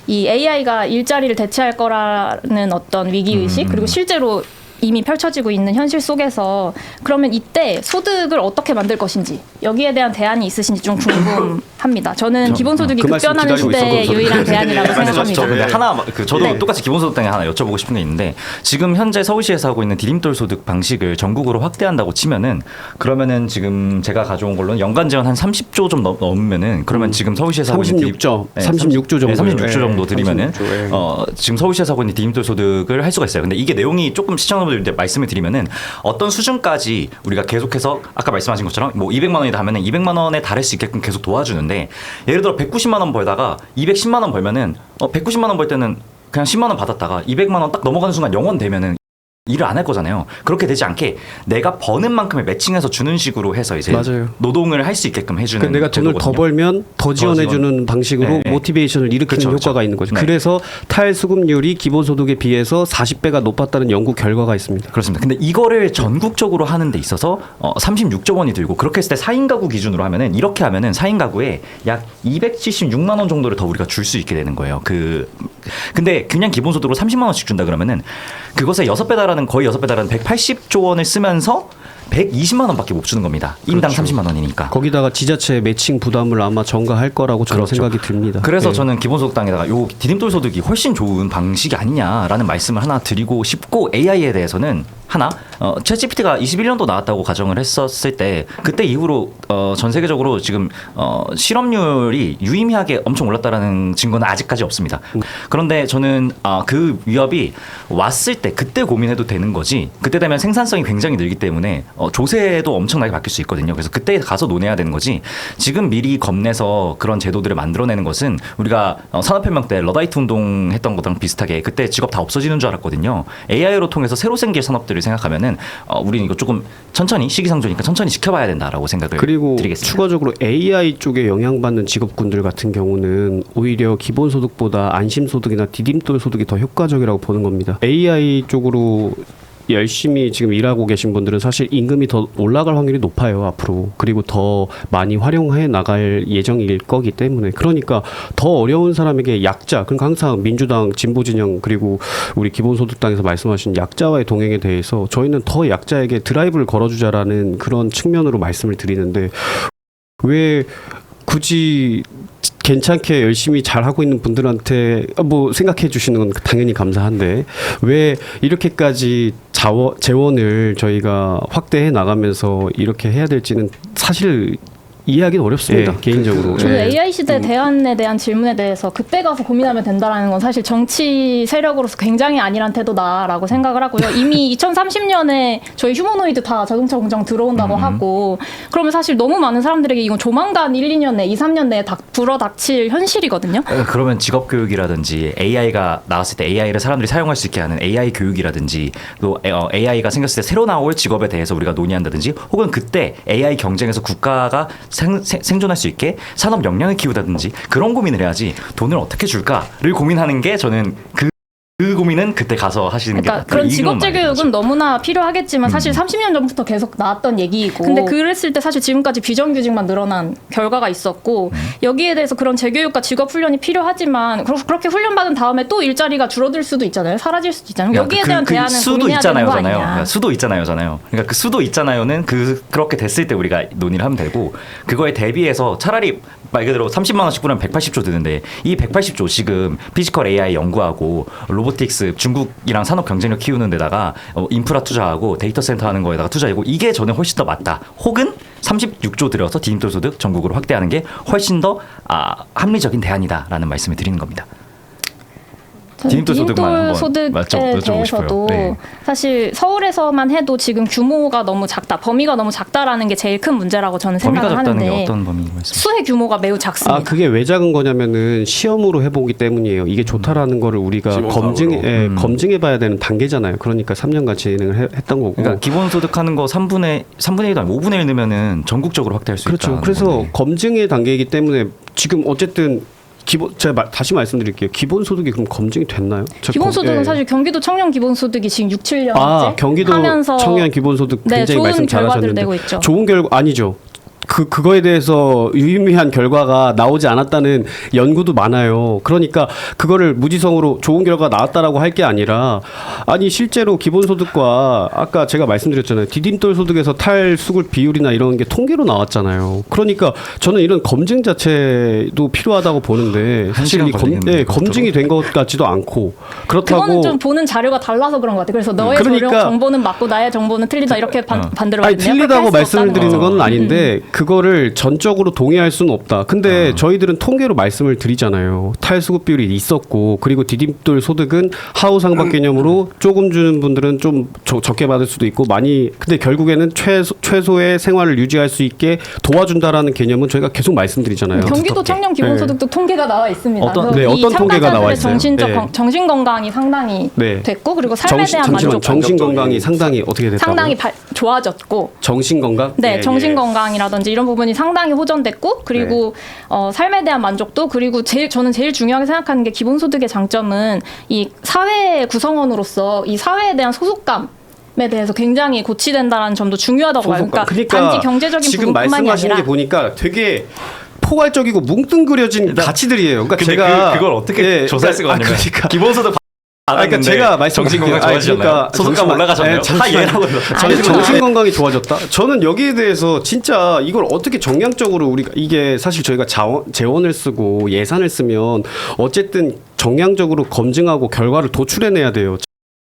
Speaker 2: 이 AI가 일자리를 대체할 거라는 어떤 위기의식 그리고 실제로 이미 펼쳐지고 있는 현실 속에서 그러면 이때 소득을 어떻게 만들 것인지 여기에 대한 대안이 있으신지 좀 궁금합니다. 저는 기본소득이
Speaker 3: 그 말씀
Speaker 2: 급변하는
Speaker 3: 기다리고
Speaker 2: 시대의
Speaker 3: 있어서
Speaker 2: 유일한 대안이라고
Speaker 1: 저
Speaker 2: 생각합니다.
Speaker 1: 근데 하나 저도
Speaker 2: 네.
Speaker 1: 똑같이 기본소득 당에 하나 여쭤보고 싶은 게 있는데 지금 현재 서울시에서 하고 있는 디딤돌 소득 방식을 전국으로 확대한다고 치면은 그러면은 지금 제가 가져온 걸로는 연간 지원 한 30조 좀 넘으면은 그러면 지금 서울시에서 하고 있는
Speaker 3: 36조, 36조 정도.
Speaker 1: 36조 정도 드리면은
Speaker 4: 36조, 예.
Speaker 1: 지금 서울시에서 하고 있는 디딤돌 소득을 할 수가 있어요. 근데 이게 내용이 조금 시청자분들한테 말씀을 드리면은 어떤 수준까지 우리가 계속해서 아까 말씀하신 것처럼 뭐 200만 원이다 하면은 200만 원에 달할 수 있게끔 계속 도와주는데 예를 들어 190만 원 벌다가 210만 원 벌면은 190만 원 벌 때는 그냥 10만 원 받았다가 200만 원 딱 넘어가는 순간 0원 되면은 일을 안 할 거잖아요. 그렇게 되지 않게 내가 버는 만큼을 매칭해서 주는 식으로 해서 이제
Speaker 3: 맞아요.
Speaker 1: 노동을 할 수 있게끔 해주는
Speaker 3: 그러니까 내가 돈을 더
Speaker 1: 제도거든요.
Speaker 3: 벌면 더 지원해주는 방식으로
Speaker 1: 네.
Speaker 3: 모티베이션을 일으키는
Speaker 1: 그쵸, 그쵸.
Speaker 3: 효과가 있는 거죠.
Speaker 1: 네.
Speaker 3: 그래서 탈수급률이 기본소득에 비해서 40배가 높았다는 연구 결과가 있습니다.
Speaker 1: 그렇습니다. 근데 이거를 전국적으로 하는 데 있어서 36조 원이 들고 그렇게 했을 때 4인 가구 기준으로 하면은 이렇게 하면은 4인 가구에 약 276만 원 정도를 더 우리가 줄 수 있게 되는 거예요. 근데 그냥 기본소득으로 30만 원씩 준다 그러면은 그것에 6배 달하는 거의 6배 달하는 180조 원을 쓰면서 120만 원밖에 못 주는 겁니다. 인당
Speaker 3: 그렇죠.
Speaker 1: 30만 원이니까.
Speaker 3: 거기다가 지자체 매칭 부담을 아마 전가할 거라고 저는
Speaker 1: 그렇죠.
Speaker 3: 생각이 듭니다.
Speaker 1: 그래서
Speaker 3: 네.
Speaker 1: 저는 기본소득당에다가 요 디딤돌 소득이 훨씬 좋은 방식이 아니냐라는 말씀을 하나 드리고 싶고 AI에 대해서는 하나 챗GPT가 21년도 나왔다고 가정을 했었을 때 그때 이후로 전 세계적으로 지금 실업률이 유의미하게 엄청 올랐다라는 증거는 아직까지 없습니다. 그런데 저는 그 위협이 왔을 때 그때 고민해도 되는 거지 그때 되면 생산성이 굉장히 늘기 때문에 조세도 엄청나게 바뀔 수 있거든요. 그래서 그때 가서 논해야 되는 거지 지금 미리 겁내서 그런 제도들을 만들어내는 것은 우리가 산업혁명 때 러다이트 운동 했던 거랑 비슷하게 그때 직업 다 없어지는 줄 알았거든요. AI로 통해서 새로 생길 산업들을 생각하면은 우리는 이거 조금 천천히 시기상조니까 천천히 지켜봐야 된다라고 생각을
Speaker 3: 그리고
Speaker 1: 드리겠습니다.
Speaker 3: 추가적으로 AI 쪽에 영향받는 직업군들 같은 경우는 오히려 기본소득보다 안심소득이나 디딤돌 소득이 더 효과적이라고 보는 겁니다. AI 쪽으로 열심히 지금 일하고 계신 분들은 사실 임금이 더 올라갈 확률이 높아요 앞으로. 그리고 더 많이 활용해 나갈 예정일 거기 때문에 그러니까 더 어려운 사람에게 약자 그러니까 항상 민주당 진보진영 그리고 우리 기본소득당에서 말씀하신 약자와의 동행에 대해서 저희는 더 약자에게 드라이브를 걸어주자라는 그런 측면으로 말씀을 드리는데 왜 굳이 괜찮게 열심히 잘하고 있는 분들한테 뭐 생각해 주시는 건 당연히 감사한데 왜 이렇게까지 재원을 저희가 확대해 나가면서 이렇게 해야 될지는 사실 이해하기는 어렵습니다.
Speaker 1: 예.
Speaker 3: 개인적으로.
Speaker 2: 저는
Speaker 3: 예.
Speaker 2: AI 시대 대안에 대한 질문에 대해서 그때 가서 고민하면 된다라는 건 사실 정치 세력으로서 굉장히 안일한 태도다라고 생각을 하고요. 이미 2030년에 저희 휴머노이드 다 자동차 공장 들어온다고 하고 그러면 사실 너무 많은 사람들에게 이건 조만간 1, 2년 내, 2, 3년 내에 불어닥칠 현실이거든요.
Speaker 1: 그러면 직업 교육이라든지 AI가 나왔을 때 AI를 사람들이 사용할 수 있게 하는 AI 교육이라든지 또 AI가 생겼을 때 새로 나올 직업에 대해서 우리가 논의한다든지 혹은 그때 AI 경쟁에서 국가가 생존할 수 있게 산업 역량을 키우다든지 그런 고민을 해야지 돈을 어떻게 줄까를 고민하는 게 저는 그 고민은 그때 가서 하시는 게
Speaker 2: 그러니까 그런 직업제 교육은 너무나 필요하겠지만 사실 30년 전부터 계속 나왔던 얘기이고 근데 그랬을 때 사실 지금까지 비정규직만 늘어난 결과가 있었고 여기에 대해서 그런 재교육과 직업 훈련이 필요하지만 그렇게 훈련받은 다음에 또 일자리가 줄어들 수도 있잖아요. 사라질 수도 있잖아요. 여기에 대한 대안은
Speaker 1: 수도
Speaker 2: 고민해야 되는 거
Speaker 1: 있잖아요.
Speaker 2: 아니냐.
Speaker 1: 그러니까 수도 있잖아요. 그러니까 그 수도 있잖아요는 그렇게 됐을 때 우리가 논의를 하면 되고 그거에 대비해서 차라리 말 그대로 30만 원씩 부르면 180조 드는데 이 180조 지금 피지컬 AI 연구하고 로보틱스 중국이랑 산업 경쟁력 키우는 데다가 인프라 투자하고 데이터 센터 하는 거에다가 투자하고 이게 저는 훨씬 더 맞다. 혹은 36조 들여서 디딤돌 소득 전국으로 확대하는 게 훨씬 더 합리적인 대안이다라는 말씀을 드리는 겁니다. 디딤돌
Speaker 2: 소득에 대해서도
Speaker 1: 네.
Speaker 2: 사실 서울에서만 해도 지금 규모가 너무 작다, 범위가 너무 작다라는 게 제일 큰 문제라고 저는
Speaker 1: 범위가
Speaker 2: 생각을
Speaker 1: 작다는
Speaker 2: 하는데
Speaker 1: 게 어떤 범위 말씀?
Speaker 2: 수혜 규모가 매우 작습니다.
Speaker 3: 그게 왜 작은 거냐면은 시험으로 해보기 때문이에요. 이게 좋다라는 거를 우리가 검증해봐야 되는 단계잖아요. 그러니까 3년간 진행을 했던 거고.
Speaker 1: 그러니까 기본소득 하는 거 3분의 1도 아니고 5분의 1 넣으면은 전국적으로 확대할 수 있다.
Speaker 3: 그렇죠. 그래서 검증의 단계이기 때문에 지금 어쨌든 제가 다시 말씀드릴게요. 기본소득이 그럼 검증이 됐나요?
Speaker 2: 기본소득은 사실 경기도 청년 기본소득이 지금 6, 7년째
Speaker 3: 경기도
Speaker 2: 하면서
Speaker 3: 청년 기본소득 굉장히
Speaker 2: 좋은
Speaker 3: 말씀
Speaker 2: 결과들을
Speaker 3: 잘하셨는데
Speaker 2: 내고 있죠.
Speaker 3: 좋은 결과 아니죠. 그거에 대해서 유의미한 결과가 나오지 않았다는 연구도 많아요. 그러니까 그거를 무지성으로 좋은 결과가 나왔다라고 할 게 아니라 아니 실제로 기본소득과 아까 제가 말씀드렸잖아요. 디딤돌 소득에서 탈수급 비율이나 이런 게 통계로 나왔잖아요. 그러니까 저는 이런 검증 자체도 필요하다고 보는데 사실 이 검증이 된 것 같지도 않고 그렇다고
Speaker 2: 그거는 좀 보는 자료가 달라서 그런 것 같아요. 그래서 너의
Speaker 3: 그러니까
Speaker 2: 정보는 맞고 나의 정보는 틀리다 이렇게 반대로
Speaker 3: 아니
Speaker 2: 가거든요.
Speaker 3: 틀리다고
Speaker 2: 그렇게 할수
Speaker 3: 말씀을
Speaker 2: 없다는
Speaker 3: 드리는
Speaker 2: 거죠.
Speaker 3: 건 아닌데 그거를 전적으로 동의할 수는 없다. 근데 저희들은 통계로 말씀을 드리잖아요. 탈수급 비율이 있었고 그리고 디딤돌 소득은 하우 상박 개념으로 조금 주는 분들은 좀 적게 받을 수도 있고 많이 근데 결국에는 최소의 생활을 유지할 수 있게 도와준다라는 개념은 저희가 계속 말씀드리잖아요.
Speaker 2: 경기도 청년 기본소득도 통계가 나와 있습니다.
Speaker 1: 어떤-
Speaker 2: 그래서
Speaker 3: 네,
Speaker 2: 이
Speaker 3: 어떤 통계가 나와
Speaker 2: 참가자들의
Speaker 3: 있어요?
Speaker 2: 정신적
Speaker 3: 네.
Speaker 2: 정신 건강이 상당히
Speaker 3: 네.
Speaker 2: 됐고 그리고 삶에 대한 만족
Speaker 3: 정신 건강이 상당히 어떻게 됐다고요?
Speaker 2: 상당히 좋아졌고
Speaker 3: 정신 건강?
Speaker 2: 네,
Speaker 3: 예,
Speaker 2: 정신
Speaker 3: 예.
Speaker 2: 건강이라든지 이런 부분이 상당히 호전됐고 그리고 삶에 대한 만족도 그리고 저는 제일 중요하게 생각하는 게 기본소득의 장점은 이 사회 구성원으로서 이 사회에 대한 소속감에 대해서 굉장히 고취된다는 점도 중요하다고 봐요. 그러니까 단지 경제적인
Speaker 3: 지금
Speaker 2: 부분뿐만이
Speaker 3: 말씀하시는
Speaker 2: 아니라
Speaker 3: 게 보니까 되게 포괄적이고 뭉뚱그려진 가치들이에요. 그러니까
Speaker 1: 근데
Speaker 3: 제가
Speaker 1: 그걸 어떻게 조사할 수가 없냐면
Speaker 3: 그러니까
Speaker 1: 기본소득
Speaker 3: 그러니까 제가
Speaker 1: 정신건강 좋아지셨나요? 소득감 올라가셨나요? 다 이해하고
Speaker 3: 정신 건강이 좋아졌다. 저는 여기에 대해서 진짜 이걸 어떻게 정량적으로 우리가 이게 사실 저희가 재원을 쓰고 예산을 쓰면 어쨌든 정량적으로 검증하고 결과를 도출해내야 돼요.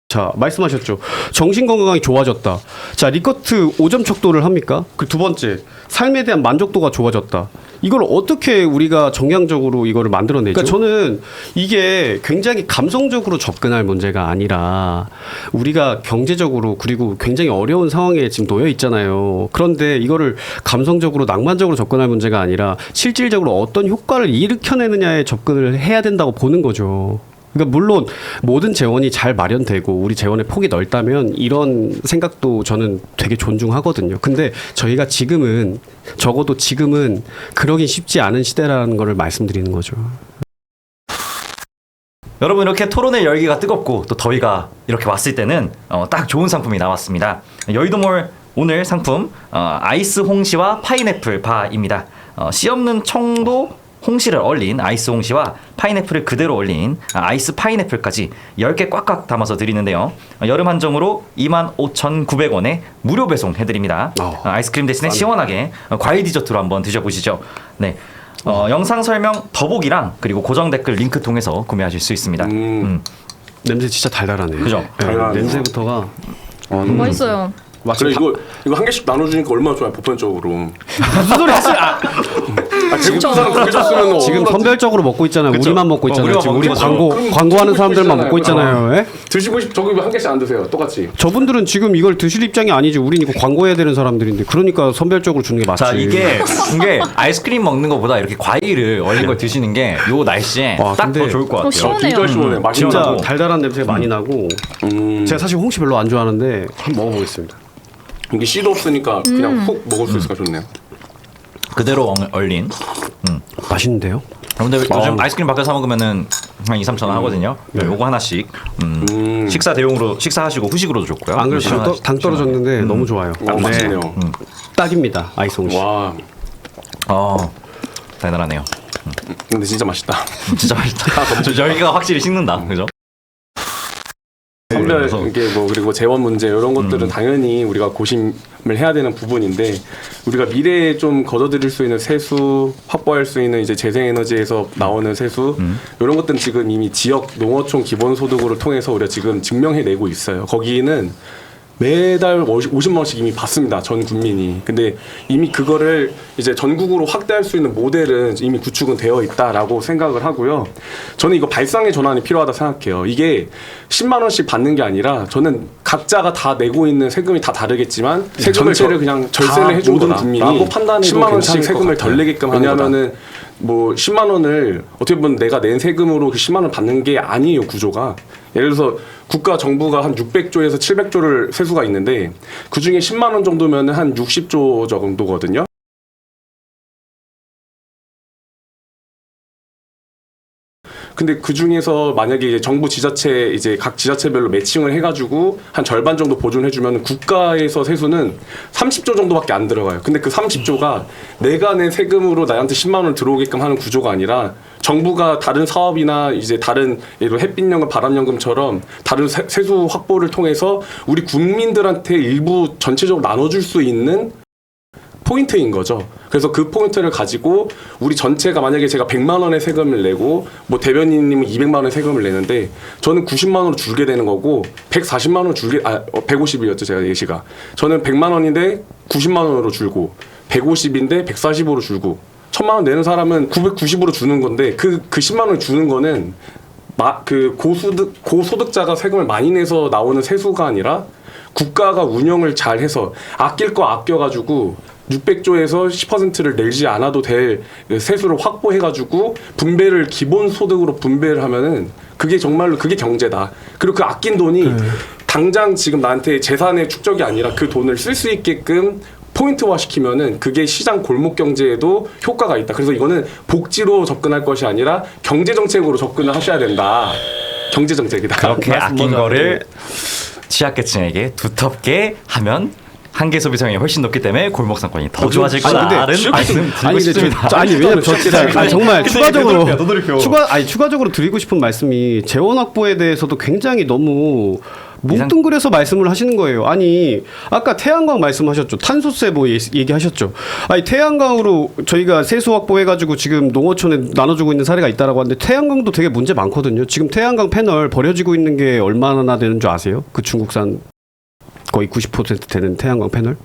Speaker 3: 자, 말씀하셨죠. 정신 건강이 좋아졌다. 자, 리커트 5점 척도를 합니까? 그 두 번째, 삶에 대한 만족도가 좋아졌다. 이걸 어떻게 우리가 정량적으로 이거를 만들어내죠? 그러니까 저는 이게 굉장히 감성적으로 접근할 문제가 아니라 우리가 경제적으로 그리고 굉장히 어려운 상황에 지금 놓여 있잖아요. 그런데 이거를 감성적으로 낭만적으로 접근할 문제가 아니라 실질적으로 어떤 효과를 일으켜내느냐에 접근을 해야 된다고 보는 거죠. 그러니까 물론 모든 재원이 잘 마련되고 우리 재원의 폭이 넓다면 이런 생각도 저는 되게 존중하거든요. 근데 저희가 지금은 적어도 지금은 그러긴 쉽지 않은 시대라는 거를 말씀드리는 거죠.
Speaker 1: 여러분 이렇게 토론의 열기가 뜨겁고 또 더위가 이렇게 왔을 때는 딱 좋은 상품이 나왔습니다. 여의도몰 오늘 상품 아이스 홍시와 파인애플 바입니다. 씨 없는 청도 홍시를 얼린 아이스 홍시와 파인애플을 그대로 얼린 아이스 파인애플까지 10개 꽉꽉 담아서 드리는데요. 여름 한정으로 25,900원에 무료 배송해드립니다. 아이스크림 대신에 시원하게 과일 디저트로 한번 드셔보시죠. 네. 영상 설명 더보기랑 그리고 고정 댓글 링크 통해서 구매하실 수 있습니다.
Speaker 3: 냄새 진짜 달달하네요.
Speaker 1: 그죠?
Speaker 3: 네,
Speaker 4: 달달하네요.
Speaker 3: 냄새부터가
Speaker 2: 맛있어요.
Speaker 4: 그래 이거 한 개씩 나눠주니까 얼마나 좋아요 보편적으로.
Speaker 3: 무슨 소리 하세요?
Speaker 4: 배고픈 사람 그렇게 줬으면
Speaker 3: 지금 선별적으로 먹고 있잖아요.
Speaker 1: 그쵸?
Speaker 3: 우리만 먹고 있잖아요.
Speaker 1: 우리만
Speaker 3: 지금
Speaker 1: 먹는
Speaker 3: 우리
Speaker 1: 거죠.
Speaker 3: 광고하는 사람들만 먹고 있잖아요. 예?
Speaker 4: 드시고 싶 저기 한 개씩 안 드세요 똑같이.
Speaker 3: 저분들은 지금 이걸 드실 입장이 아니지. 우린 이거 광고해야 되는 사람들인데. 그러니까 선별적으로 주는 게 맞지.
Speaker 1: 자 이게 아이스크림 먹는 것보다 이렇게 과일을 얼린 걸 드시는 게 요 날씨에
Speaker 3: 와,
Speaker 1: 딱
Speaker 3: 근데-
Speaker 1: 더 좋을 것 같아요.
Speaker 2: 시원해요.
Speaker 4: 진짜 시원해. 맛있는
Speaker 3: 진짜
Speaker 4: 거.
Speaker 3: 달달한 냄새가 많이 나고. 제가 사실 홍시 별로 안 좋아하는데 한번 먹어보겠습니다.
Speaker 4: 이게 씨도 없으니까 그냥 훅 먹을 수 있으니까 좋네요.
Speaker 1: 그대로 얼린.
Speaker 3: 맛있는데요?
Speaker 1: 근데 요즘 아이스크림 밖에서 사 먹으면은 한 2, 3천 원 하거든요. 요거 하나씩 식사 대용으로 식사하시고 후식으로도 좋고요.
Speaker 3: 안 그래도 당 떨어졌는데 너무 좋아요.
Speaker 4: 맛있네요.
Speaker 3: 딱입니다. 아이스 홍시.
Speaker 4: 와
Speaker 1: 달달하네요.
Speaker 4: 근데 진짜 맛있다.
Speaker 1: 진짜 맛있다. 저 열기가 확실히 식는다. 그죠?
Speaker 4: 선별
Speaker 1: 그래서-
Speaker 4: 이게 뭐 그리고 재원 문제 이런 것들은 당연히 우리가 고심을 해야 되는 부분인데 우리가 미래에 좀 걷어들일 수 있는 세수 확보할 수 있는 이제 재생에너지에서 나오는 세수 이런 것들은 지금 이미 지역 농어촌 기본소득으로 통해서 우리가 지금 증명해내고 있어요. 거기는 매달 50만 원씩 이미 받습니다. 전 국민이. 근데 이미 그거를 이제 전국으로 확대할 수 있는 모델은 이미 구축은 되어 있다라고 생각을 하고요. 저는 이거 발상의 전환이 필요하다 생각해요. 이게 10만 원씩 받는 게 아니라 저는 각자가 다 내고 있는 세금이 다 다르겠지만 세금을 전체를 그냥 절세를 해준 모든 국민이 10만 원씩 세금을 덜 내게끔 왜냐하면은 뭐 10만 원을 어떻게 보면 내가 낸 세금으로 그 10만 원 받는 게 아니에요 구조가. 예를 들어서 국가 정부가 한 600조에서 700조를 세수가 있는데 그 중에 10만 원 정도면 한 60조 정도거든요. 근데 그 중에서 만약에 이제 정부 지자체 이제 각 지자체별로 매칭을 해가지고 한 절반 정도 보존해주면 국가에서 세수는 30조 정도밖에 안 들어가요. 근데 그 30조가 내가 내 세금으로 나한테 10만 원을 들어오게끔 하는 구조가 아니라 정부가 다른 사업이나 이제 다른 예를 들어 햇빛연금, 바람연금처럼 다른 세수 확보를 통해서 우리 국민들한테 일부 전체적으로 나눠줄 수 있는 포인트인 거죠. 그래서 그 포인트를 가지고 우리 전체가 만약에 제가 100만 원의 세금을 내고 뭐 대변인님은 200만 원의 세금을 내는데 저는 90만 원으로 줄게 되는 거고 140만 원 줄게 150이었죠 제가 예시가. 저는 100만 원인데 90만 원으로 줄고 150인데 140으로 줄고 1000만 원 내는 사람은 990으로 주는 건데 그 10만 원을 주는 거는 그 고소득자가 세금을 많이 내서 나오는 세수가 아니라 국가가 운영을 잘 해서 아낄 거 아껴가지고 600조에서 10%를 내지 않아도 될 세수를 확보해가지고 분배를 기본소득으로 분배를 하면은 그게 정말로 그게 경제다. 그리고 그 아낀 돈이 당장 지금 나한테 재산의 축적이 아니라 그 돈을 쓸 수 있게끔 포인트화 시키면은 그게 시장 골목 경제에도 효과가 있다. 그래서 이거는 복지로 접근할 것이 아니라 경제 정책으로 접근을 하셔야 된다. 경제 정책이다.
Speaker 1: 그렇게 아낀 거를 취약계층에게 두텁게 하면 한계 소비 성향이 훨씬 높기 때문에 골목 상권이 더 좋아질 거다라는 말씀 드리고 싶습니다.
Speaker 3: 아니 왜냐면 저 진짜 정말 추가적으로
Speaker 1: 너도리표.
Speaker 3: 추가적으로 드리고 싶은 말씀이 재원 확보에 대해서도 굉장히 너무 뭉뚱그려서 말씀을 하시는 거예요. 아니 아까 태양광 말씀하셨죠. 탄소세 뭐 얘기하셨죠. 아니 태양광으로 저희가 세수 확보해가지고 지금 농어촌에 나눠주고 있는 사례가 있다라고 하는데 태양광도 되게 문제 많거든요. 지금 태양광 패널 버려지고 있는 게 얼마나 되는 줄 아세요? 그 중국산 거의 90% 되는 태양광 패널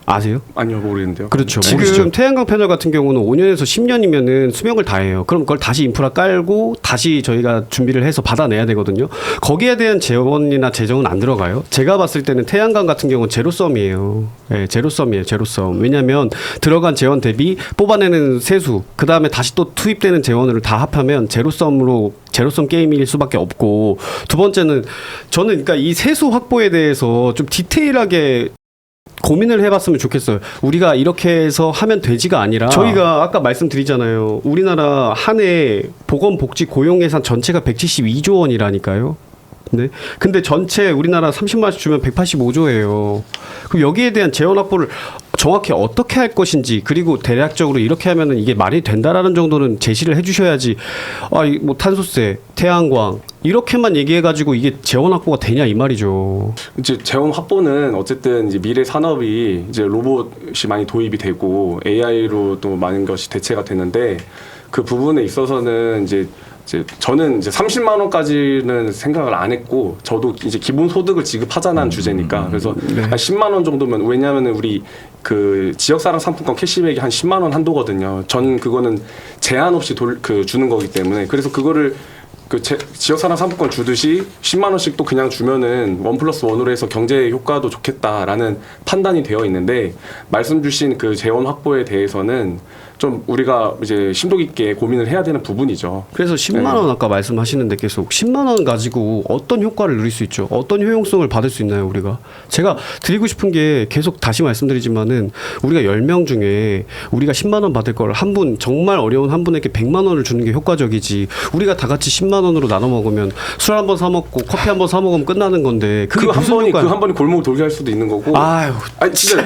Speaker 3: 아세요?
Speaker 4: 아니요, 모르겠는데요.
Speaker 3: 그렇죠.
Speaker 4: 네.
Speaker 3: 지금
Speaker 4: 모르시죠?
Speaker 3: 태양광 패널 같은 경우는 5년에서 10년이면은 수명을 다해요. 그럼 그걸 다시 인프라 깔고 다시 저희가 준비를 해서 받아내야 되거든요. 거기에 대한 재원이나 재정은 안 들어가요. 제가 봤을 때는 태양광 같은 경우는 제로섬이에요. 네, 제로섬이에요. 제로섬. 왜냐하면 들어간 재원 대비 뽑아내는 세수, 그 다음에 다시 또 투입되는 재원을 다 합하면 제로섬 게임일 수밖에 없고, 두 번째는 저는 그러니까 이 세수 확보에 대해서 좀 디테일하게 고민을 해봤으면 좋겠어요. 우리가 이렇게 해서 하면 되지가 아니라 저희가 아까 말씀드리잖아요. 우리나라 한 해 보건복지 고용예산 전체가 172조 원이라니까요. 네. 근데 전체 우리나라 30만 원씩 주면 185조예요. 그럼 여기에 대한 재원 확보를 정확히 어떻게 할 것인지, 그리고 대략적으로 이렇게 하면은 이게 말이 된다라는 정도는 제시를 해주셔야지. 뭐 탄소세, 태양광 이렇게만 얘기해가지고 이게 재원 확보가 되냐 이 말이죠.
Speaker 4: 이제 재원 확보는 어쨌든 이제 미래 산업이 이제 로봇이 많이 도입이 되고 AI로 또 많은 것이 대체가 되는데 그 부분에 있어서는 이제 저는 이제 30만 원까지는 생각을 안 했고, 저도 이제 기본 소득을 지급하자는 주제니까 그래서 한 10만 원 정도면, 왜냐하면 우리 그 지역사랑 상품권 캐시백이 한 10만 원 한도거든요. 전 그거는 제한 없이 주는 거기 때문에, 그래서 그거를 지역사랑 상품권 주듯이 10만 원씩 또 그냥 주면은 1+1으로 해서 경제 효과도 좋겠다라는 판단이 되어 있는데, 말씀 주신 그 재원 확보에 대해서는 좀 우리가 이제 심도 깊게 고민을 해야 되는 부분이죠.
Speaker 3: 그래서 10만 원 아까 말씀하시는데 계속 10만 원 가지고 어떤 효과를 누릴 수 있죠? 어떤 효용성을 받을 수 있나요, 우리가? 제가 드리고 싶은 게 계속 다시 말씀드리지만은 우리가 10명 중에 우리가 10만 원 받을 걸 한 분, 정말 어려운 한 분에게 100만 원을 주는 게 효과적이지. 우리가 다 같이 10만 원으로 나눠 먹으면 술 한 번 사 먹고 커피 한 번 사 먹으면 끝나는 건데 그게 무슨 효과야?
Speaker 4: 그 한 번이 골목을 돌게 할 수도 있는 거고.
Speaker 3: 아유,
Speaker 4: 아니 진짜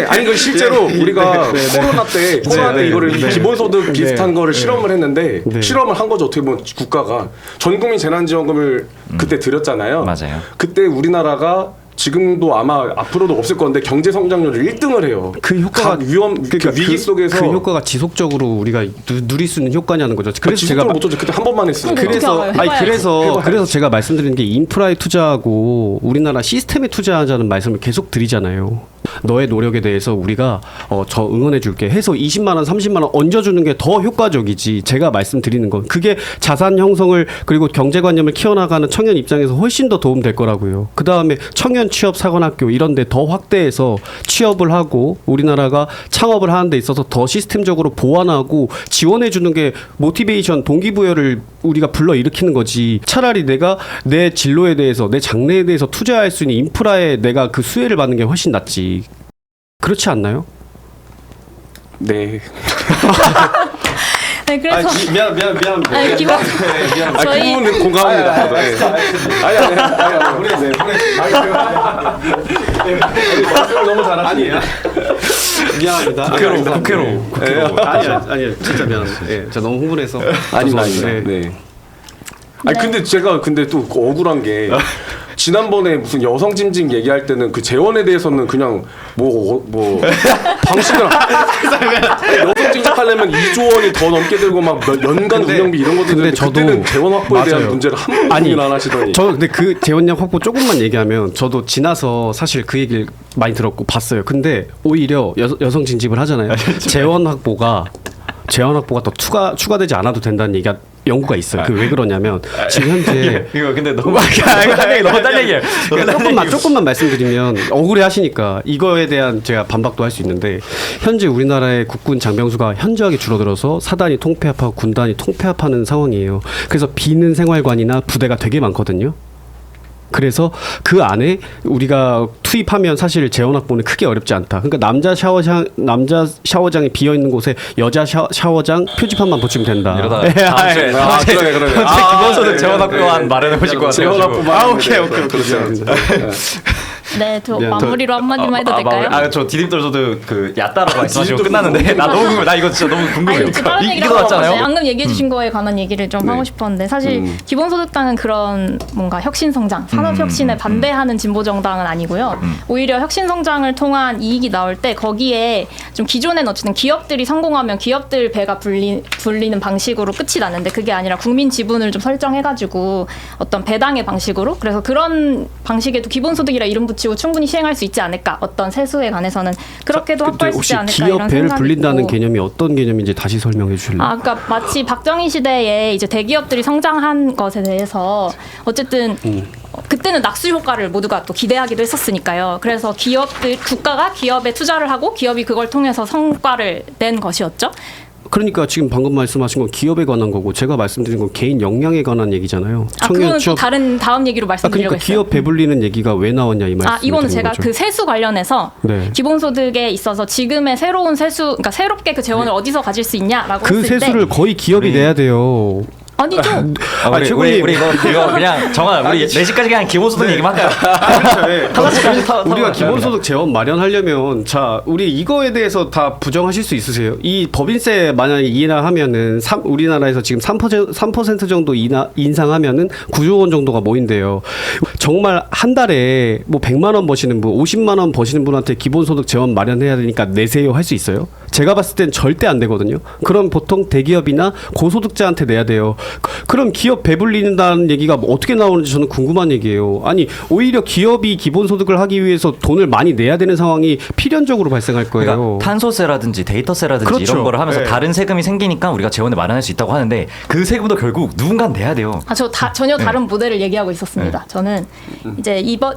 Speaker 4: 아니 그 실제로 우리가 코로나 때 이거를 기본소득 비슷한 거를 실험을 했는데 실험을 한 거죠. 어떻게 보면 국가가 전국민 재난지원금을 그때 드렸잖아요.
Speaker 1: 맞아요.
Speaker 4: 그때 우리나라가 지금도 아마 앞으로도 없을 건데 경제 성장률을 1등을 해요.
Speaker 3: 그 효과가
Speaker 4: 그러니까 그 위기 속에서
Speaker 3: 그 효과가 지속적으로 우리가 누릴 수 있는 효과냐는 거죠. 그래서 제가
Speaker 4: 못 줬죠. 그때 한 번만 했어요.
Speaker 3: 그래서 제가 말씀드리는 게 인프라에 투자하고 우리나라 시스템에 투자하자는 말씀을 계속 드리잖아요. 너의 노력에 대해서 우리가 저 응원해 줄게 해서 20만 원, 30만 원 얹어주는 게 더 효과적이지. 제가 말씀드리는 건 그게 자산 형성을, 그리고 경제관념을 키워나가는 청년 입장에서 훨씬 더 도움 될 거라고요. 그 다음에 청년 취업 사관학교 이런 데 더 확대해서 취업을 하고 우리나라가 창업을 하는 데 있어서 더 시스템적으로 보완하고 지원해 주는 게 모티베이션, 동기부여를 우리가 불러일으키는 거지. 차라리 내가 내 진로에 대해서, 내 장래에 대해서 투자할 수 있는 인프라에 내가 그 수혜를 받는 게 훨씬 낫지. 그렇지 않나요?
Speaker 4: 네.
Speaker 2: 네, 그래서
Speaker 3: 미안합니다.
Speaker 2: 아니, 기본
Speaker 4: 아, 그
Speaker 2: 저희
Speaker 4: 부분은 공감합니다. 저도. 예. 아니, 우리 말씀을 너무 잘하시네요.
Speaker 3: 미안합니다.
Speaker 1: 국회로.
Speaker 3: 아니 진짜 미안합니다. 예, 제가 너무 흥분해서.
Speaker 4: 아닙니다.
Speaker 3: 죄송합니다.
Speaker 4: 네. 아니 근데 제가 또 억울한 게 지난번에 무슨 여성 짐직 얘기할 때는 그 재원에 대해서는 그냥 뭐 방식을 여성 짐직하려면 2조 원이 더 넘게 들고 막 연간 운영비 이런 것들
Speaker 3: 근데
Speaker 4: 있는데
Speaker 3: 저도
Speaker 4: 그때는 재원 확보에 대한
Speaker 3: 맞아요.
Speaker 4: 문제를 한 번도 고민 안 하시더니
Speaker 3: 저 근데 그 재원량 확보 조금만 얘기하면 저도 지나서 사실 그 얘기를 많이 들었고 봤어요. 근데 오히려 여성 진집을 하잖아요. 재원 확보가 더 추가되지 않아도 된다는 얘기가 연구가 있어요. 그 왜 그러냐면 지금 현재
Speaker 1: 이거 근데 너무 딴 얘기예요.
Speaker 3: 조금만 말씀드리면 억울해하시니까 이거에 대한 제가 반박도 할 수 있는데 현재 우리나라의 국군 장병수가 현저하게 줄어들어서 사단이 통폐합하고 군단이 통폐합하는 상황이에요. 그래서 비는 생활관이나 부대가 되게 많거든요. 그래서 그 안에 우리가 투입하면 사실 재원 확보는 크게 어렵지 않다. 그러니까 남자 샤워장이 비어 있는 곳에 여자 샤워장 표지판만 붙이면 된다.
Speaker 1: 이러다가 다음 주에
Speaker 4: 그러네.
Speaker 1: 기본소득 재원 확보안 마련해 보실 것 같아요.
Speaker 4: 재원 확보만
Speaker 3: 오케이.
Speaker 2: 네, 저
Speaker 3: 미안.
Speaker 2: 마무리로 한마디만 해도 될까요?
Speaker 1: 저 디딤돌서도 그 얕다라고 말씀하시고 끝났는데 나 너무 궁금해. 나 이거 진짜 너무 궁금해요.
Speaker 2: 아니, 다른 얘기를
Speaker 1: 이기도
Speaker 2: 하고
Speaker 1: 왔잖아요.
Speaker 2: 왔어요. 방금 얘기해 주신 거에 관한 얘기를 좀 하고 싶었는데 사실 기본소득당은 그런 뭔가 혁신성장, 산업혁신에 반대하는 진보정당은 아니고요. 오히려 혁신성장을 통한 이익이 나올 때 거기에 좀 기존엔 어쨌든 기업들이 성공하면 기업들 배가 불리는 방식으로 끝이 나는데 그게 아니라 국민 지분을 좀 설정해가지고 어떤 배당의 방식으로 그래서 그런 방식에도 기본소득이라 이름 붙이고 충분히 시행할 수 있지 않을까 어떤 세수에 관해서는 그렇게도 확보할 수 있지 않을까
Speaker 3: 기업
Speaker 2: 이런
Speaker 3: 배를
Speaker 2: 생각이
Speaker 3: 불린다는
Speaker 2: 있고.
Speaker 3: 개념이 어떤 개념인지 다시 설명해 주실래요?
Speaker 2: 그러니까 마치 박정희 시대에 이제 대기업들이 성장한 것에 대해서 어쨌든 그때는 낙수 효과를 모두가 또 기대하기도 했었으니까요. 그래서 국가가 기업에 투자를 하고 기업이 그걸 통해서 성과를 낸 것이었죠.
Speaker 3: 그러니까 지금 방금 말씀하신 건 기업에 관한 거고 제가 말씀드린 건 개인 역량에 관한 얘기잖아요.
Speaker 2: 그건 또 다음 얘기로 말씀드리려고
Speaker 3: 그러니까
Speaker 2: 했어요.
Speaker 3: 기업 배불리는 얘기가 왜 나왔냐 이 말씀.
Speaker 2: 이거는 제가 그 세수 관련해서
Speaker 3: 네.
Speaker 2: 기본소득에 있어서 지금의 새로운 세수, 그러니까 새롭게 그 재원을 어디서 가질 수 있냐라고
Speaker 3: 그
Speaker 2: 했을 때
Speaker 3: 세수를 거의 기업이 내야 돼요.
Speaker 2: 아니죠.
Speaker 1: 우리 이거 그냥 우리 4시까지 그냥 기본소득 얘기만 할까요?
Speaker 3: 우리가 기본소득 재원 마련하려면 자 우리 이거에 대해서 다 부정하실 수 있으세요? 이 법인세 만약에 인하하면은 우리나라에서 지금 3% 정도 인상하면은 9조 원 정도가 모인대요. 정말 한 달에 뭐 100만 원 버시는 분, 50만 원 버시는 분한테 기본소득 재원 마련해야 되니까 내세요 할 수 있어요? 제가 봤을 땐 절대 안 되거든요. 그럼 보통 대기업이나 고소득자한테 내야 돼요. 그럼 기업 배불린다는 얘기가 뭐 어떻게 나오는지 저는 궁금한 얘기예요. 아니 오히려 기업이 기본소득을 하기 위해서 돈을 많이 내야 되는 상황이 필연적으로 발생할 거예요.
Speaker 1: 그러니까 탄소세라든지 데이터세라든지
Speaker 3: 그렇죠.
Speaker 1: 이런 거를 하면서
Speaker 3: 네.
Speaker 1: 다른 세금이 생기니까 우리가 재원을 마련할 수 있다고 하는데 그 세금도 결국 누군가 내야 돼요.
Speaker 2: 전혀 다른 모델을 얘기하고 있었습니다. 저는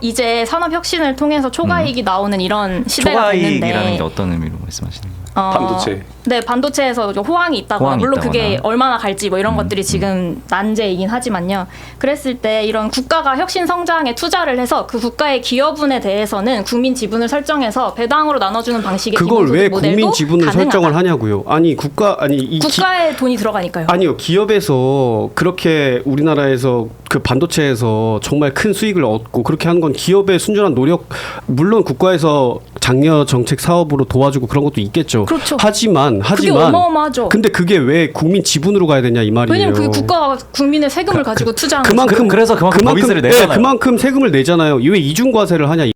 Speaker 2: 이제 산업혁신을 통해서 초과이익이 나오는 이런 시대가
Speaker 1: 초과이익이라는
Speaker 2: 됐는데
Speaker 1: 게 어떤 의미로 말씀하시는 거예요?
Speaker 4: 반도체.
Speaker 2: 네, 반도체에서 호황이 있다거나
Speaker 1: 호황이
Speaker 2: 물론
Speaker 1: 있다거나.
Speaker 2: 그게 얼마나 갈지 뭐 이런 것들이 지금 난제이긴 하지만요. 그랬을 때 이런 국가가 혁신 성장에 투자를 해서 그 국가의 기여분에 대해서는 국민 지분을 설정해서 배당으로 나눠주는 방식의
Speaker 3: 그걸 왜
Speaker 2: 기본소득 모델도
Speaker 3: 국민 지분을
Speaker 2: 가능하다.
Speaker 3: 설정을 하냐고요. 아니
Speaker 2: 국가의 돈이 들어가니까요.
Speaker 3: 아니요 기업에서 그렇게 우리나라에서 그 반도체에서 정말 큰 수익을 얻고 그렇게 하는 건 기업의 순전한 노력 물론 국가에서 장려 정책 사업으로 도와주고 그런 것도 있겠죠.
Speaker 2: 그렇죠.
Speaker 3: 하지만
Speaker 2: 그게 어마어마하죠.
Speaker 3: 근데 그게 왜 국민 지분으로 가야 되냐 이 말이에요.
Speaker 2: 왜냐면 그게 국가가 국민의 세금을 가지고 투자하는
Speaker 1: 그래서 그만큼 법인세를 내잖아요.
Speaker 3: 그만큼 세금을 내잖아요. 왜 이중과세를 하냐 이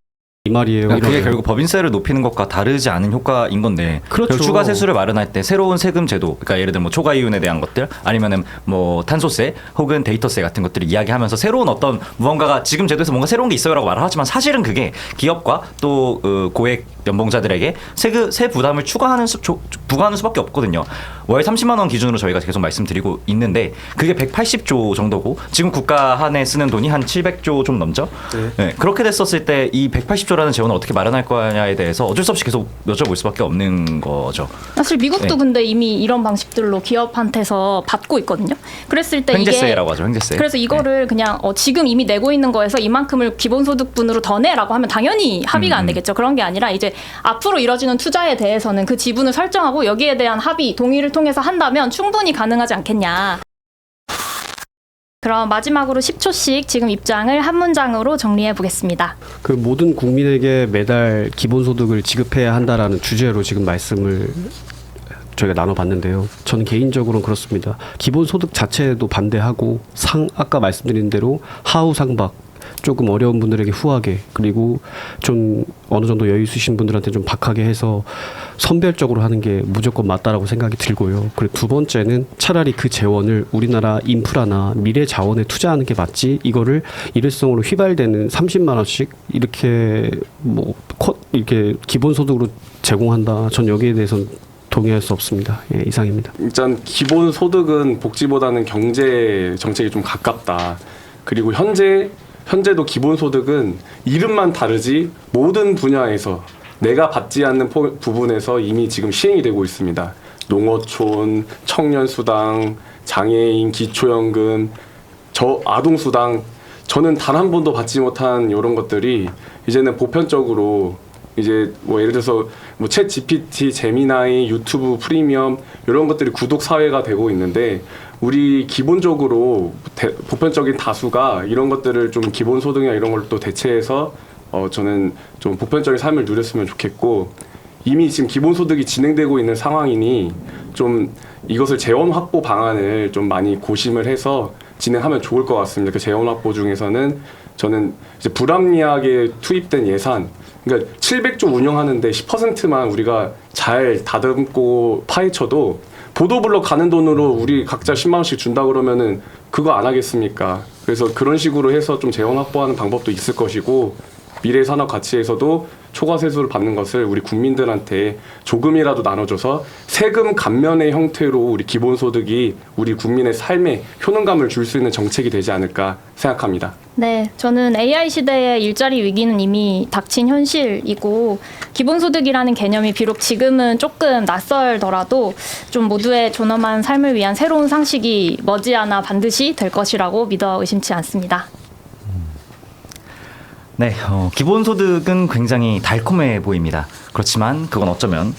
Speaker 3: 말이에요.
Speaker 1: 그러니까 그게 결국 법인세를 높이는 것과 다르지 않은 효과인 건데
Speaker 3: 그렇죠.
Speaker 1: 결국 추가 세수를 마련할 때 새로운 세금 제도 그러니까 예를 들면 뭐 초과 이윤에 대한 것들 아니면은 뭐 탄소세 혹은 데이터세 같은 것들을 이야기하면서 새로운 어떤 무언가가 지금 제도에서 뭔가 새로운 게 있어요라고 말을 하지만 사실은 그게 기업과 또 고액 연봉자들에게 세 부담을 부과하는 수밖에 없거든요. 월 30만 원 기준으로 저희가 계속 말씀드리고 있는데 그게 180조 정도고 지금 국가 한해 쓰는 돈이 한 700조 좀 넘죠. 네, 그렇게 됐었을 때 이 180조 기초라는 재원을 어떻게 마련할 거냐에 대해서 어쩔 수 없이 계속 여쭤볼 수밖에 없는 거죠.
Speaker 2: 사실 미국도
Speaker 1: 네.
Speaker 2: 근데 이미 이런 방식들로 기업한테서 받고 있거든요. 그랬을 때
Speaker 1: 횡재세라고 하죠. 횡재세.
Speaker 2: 그래서 이거를 그냥 지금 이미 내고 있는 거에서 이만큼을 기본소득분으로 더 내라고 하면 당연히 합의가 안 되겠죠. 그런 게 아니라 이제 앞으로 이뤄지는 투자에 대해서는 그 지분을 설정하고 여기에 대한 합의, 동의를 통해서 한다면 충분히 가능하지 않겠냐. 그럼 마지막으로 10초씩 지금 입장을 한 문장으로 정리해 보겠습니다.
Speaker 3: 그 모든 국민에게 매달 기본소득을 지급해야 한다라는 주제로 지금 말씀을 저희가 나눠봤는데요. 저는 개인적으로는 그렇습니다. 기본소득 자체에도 반대하고 아까 말씀드린 대로 하우상박 조금 어려운 분들에게 후하게 그리고 좀 어느 정도 여유 있으신 분들한테 좀 박하게 해서 선별적으로 하는 게 무조건 맞다라고 생각이 들고요. 그리고 두 번째는 차라리 그 재원을 우리나라 인프라나 미래 자원에 투자하는 게 맞지 이거를 일회성으로 휘발되는 30만 원씩 이렇게 이렇게 기본소득으로 제공한다. 전 여기에 대해서는 동의할 수 없습니다. 예, 이상입니다.
Speaker 4: 일단 기본 소득은 복지보다는 경제 정책이 좀 가깝다. 그리고 현재도 기본 소득은 이름만 다르지 모든 분야에서 내가 받지 않는 부분에서 이미 지금 시행이 되고 있습니다. 농어촌, 청년수당, 장애인 기초연금, 아동수당 저는 단 한 번도 받지 못한 이런 것들이 이제는 보편적으로 이제 뭐 예를 들어서 뭐 챗 GPT, 제미나이, 유튜브 프리미엄 이런 것들이 구독 사회가 되고 있는데 우리 기본적으로 보편적인 다수가 이런 것들을 좀 기본 소득이나 이런 걸 또 대체해서 저는 좀 보편적인 삶을 누렸으면 좋겠고 이미 지금 기본 소득이 진행되고 있는 상황이니 좀 이것을 재원 확보 방안을 좀 많이 고심을 해서 진행하면 좋을 것 같습니다. 그 재원 확보 중에서는 저는 이제 불합리하게 투입된 예산 그러니까 700조 운영하는데 10%만 우리가 잘 다듬고 파헤쳐도 보도블럭 가는 돈으로 우리 각자 10만 원씩 준다 그러면은 그거 안 하겠습니까? 그래서 그런 식으로 해서 좀 재원 확보하는 방법도 있을 것이고 미래 산업 가치에서도 초과 세수를 받는 것을 우리 국민들한테 조금이라도 나눠줘서 세금 감면의 형태로 우리 기본소득이 우리 국민의 삶에 효능감을 줄 수 있는 정책이 되지 않을까 생각합니다.
Speaker 2: 네, 저는 AI 시대의 일자리 위기는 이미 닥친 현실이고 기본소득이라는 개념이 비록 지금은 조금 낯설더라도 좀 모두의 존엄한 삶을 위한 새로운 상식이 머지않아 반드시 될 것이라고 믿어 의심치 않습니다.
Speaker 1: 네, 기본소득은 굉장히 달콤해 보입니다. 그렇지만 그건 어쩌면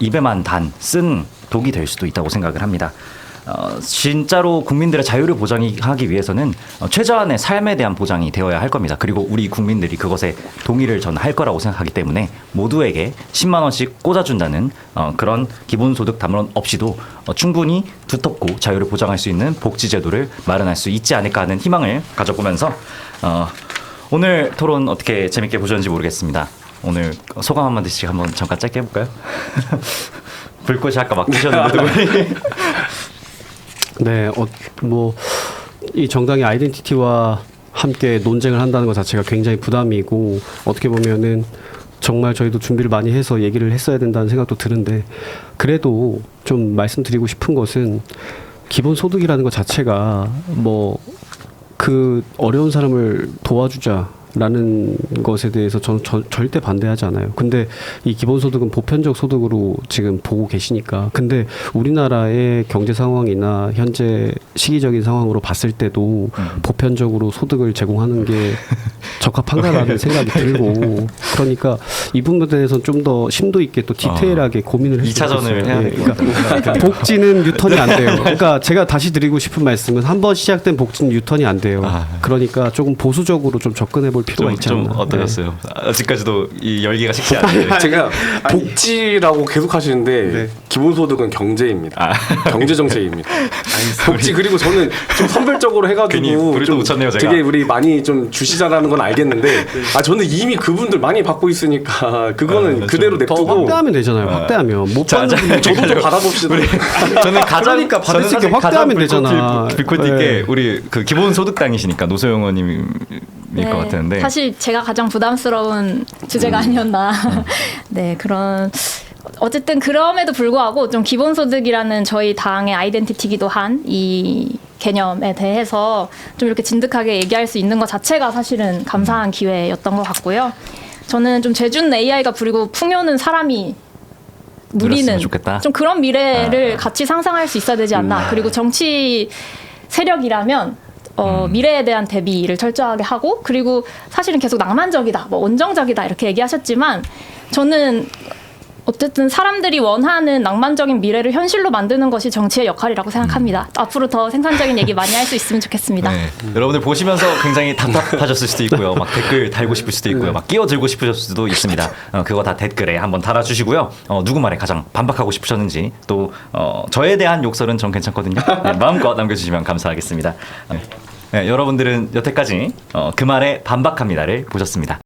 Speaker 1: 입에만 단 쓴 독이 될 수도 있다고 생각을 합니다. 진짜로 국민들의 자유를 보장하기 위해서는 최저한의 삶에 대한 보장이 되어야 할 겁니다. 그리고 우리 국민들이 그것에 동의를 저는 할 거라고 생각하기 때문에 모두에게 10만 원씩 꽂아준다는 그런 기본소득 담론 없이도 충분히 두텁고 자유를 보장할 수 있는 복지제도를 마련할 수 있지 않을까 하는 희망을 가져보면서 오늘 토론 어떻게 재밌게 보셨는지 모르겠습니다. 오늘 소감 한마디씩 한번 잠깐 짧게 해볼까요? 불꽃이 아까 막 켜셨는데 누구니?
Speaker 3: 네, 이 정당의 아이덴티티와 함께 논쟁을 한다는 것 자체가 굉장히 부담이고 어떻게 보면은 정말 저희도 준비를 많이 해서 얘기를 했어야 된다는 생각도 드는데 그래도 좀 말씀드리고 싶은 것은 기본소득이라는 것 자체가 그 어려운 사람을 도와주자라는 것에 대해서 저는 절대 반대하지 않아요. 근데 이 기본소득은 보편적 소득으로 지금 보고 계시니까. 근데 우리나라의 경제 상황이나 현재 시기적인 상황으로 봤을 때도 보편적으로 소득을 제공하는 게 적합한가라는 생각이 들고 그러니까 이 부분에 대해서는 좀 더 심도 있게 또 디테일하게 고민을 했으면
Speaker 1: 2차전을 해야 될 것
Speaker 3: 그러니까 복지는 유턴이 안 돼요. 그러니까 제가 다시 드리고 싶은 말씀은 한번 시작된 복지는 유턴이 안 돼요. 그러니까 조금 보수적으로 좀 접근해 볼 필요가 있지 않나.
Speaker 1: 좀 어떠셨어요? 아직까지도 이 열기가 식지 않아요.
Speaker 4: 제가 복지라고 계속 하시는데
Speaker 3: 네.
Speaker 4: 기본소득은 경제입니다. 경제 정책입니다. 복지 그리고 저는 좀 선별적으로
Speaker 1: 괜히
Speaker 4: 해가지고
Speaker 1: 불을 또
Speaker 4: 좀
Speaker 1: 붙였네요, 제가.
Speaker 4: 되게 우리 많이 좀 주시자라는 건 알겠는데 저는 이미 그분들 많이 받고 있으니까 그거는 그대로
Speaker 3: 더
Speaker 4: 냅두고
Speaker 3: 확대하면 되잖아요. 확대하면 못
Speaker 1: 자,
Speaker 3: 받는 분들
Speaker 4: 저도 좀 받아봅시다.
Speaker 1: 저는
Speaker 3: 그러니까 받을 수 있게 확대하면 되잖아.
Speaker 1: 불꽃 있게
Speaker 3: 네.
Speaker 1: 우리 그 기본소득당이시니까 노소영 의원님일 것 같은데
Speaker 2: 사실 제가 가장 부담스러운 주제가 아니었나. 네, 그런 어쨌든 그럼에도 불구하고 좀 기본소득이라는 저희 당의 아이덴티티기도 한 이 개념에 대해서 좀 이렇게 진득하게 얘기할 수 있는 것 자체가 사실은 감사한 기회였던 것 같고요. 저는 좀 재주는 AI가 부리고 풍요는 사람이 누리는
Speaker 1: 누렸으면 좋겠다.
Speaker 2: 좀 그런 미래를 같이 상상할 수 있어야 되지 않나. 그리고 정치 세력이라면 미래에 대한 대비를 철저하게 하고, 그리고 사실은 계속 낭만적이다, 뭐 온정적이다 이렇게 얘기하셨지만 저는 어쨌든 사람들이 원하는 낭만적인 미래를 현실로 만드는 것이 정치의 역할이라고 생각합니다. 앞으로 더 생산적인 얘기 많이 할 수 있으면 좋겠습니다.
Speaker 1: 네. 여러분들 보시면서 굉장히 답답하셨을 수도 있고요. 막 댓글 달고 싶을 수도 있고요. 막 끼어들고 싶으실 수도 있습니다. 그거 다 댓글에 한번 달아주시고요. 누구 말에 가장 반박하고 싶으셨는지, 또 저에 대한 욕설은 전 괜찮거든요. 네, 마음껏 남겨주시면 감사하겠습니다. 네, 여러분들은 여태까지 그 말에 반박합니다를 보셨습니다.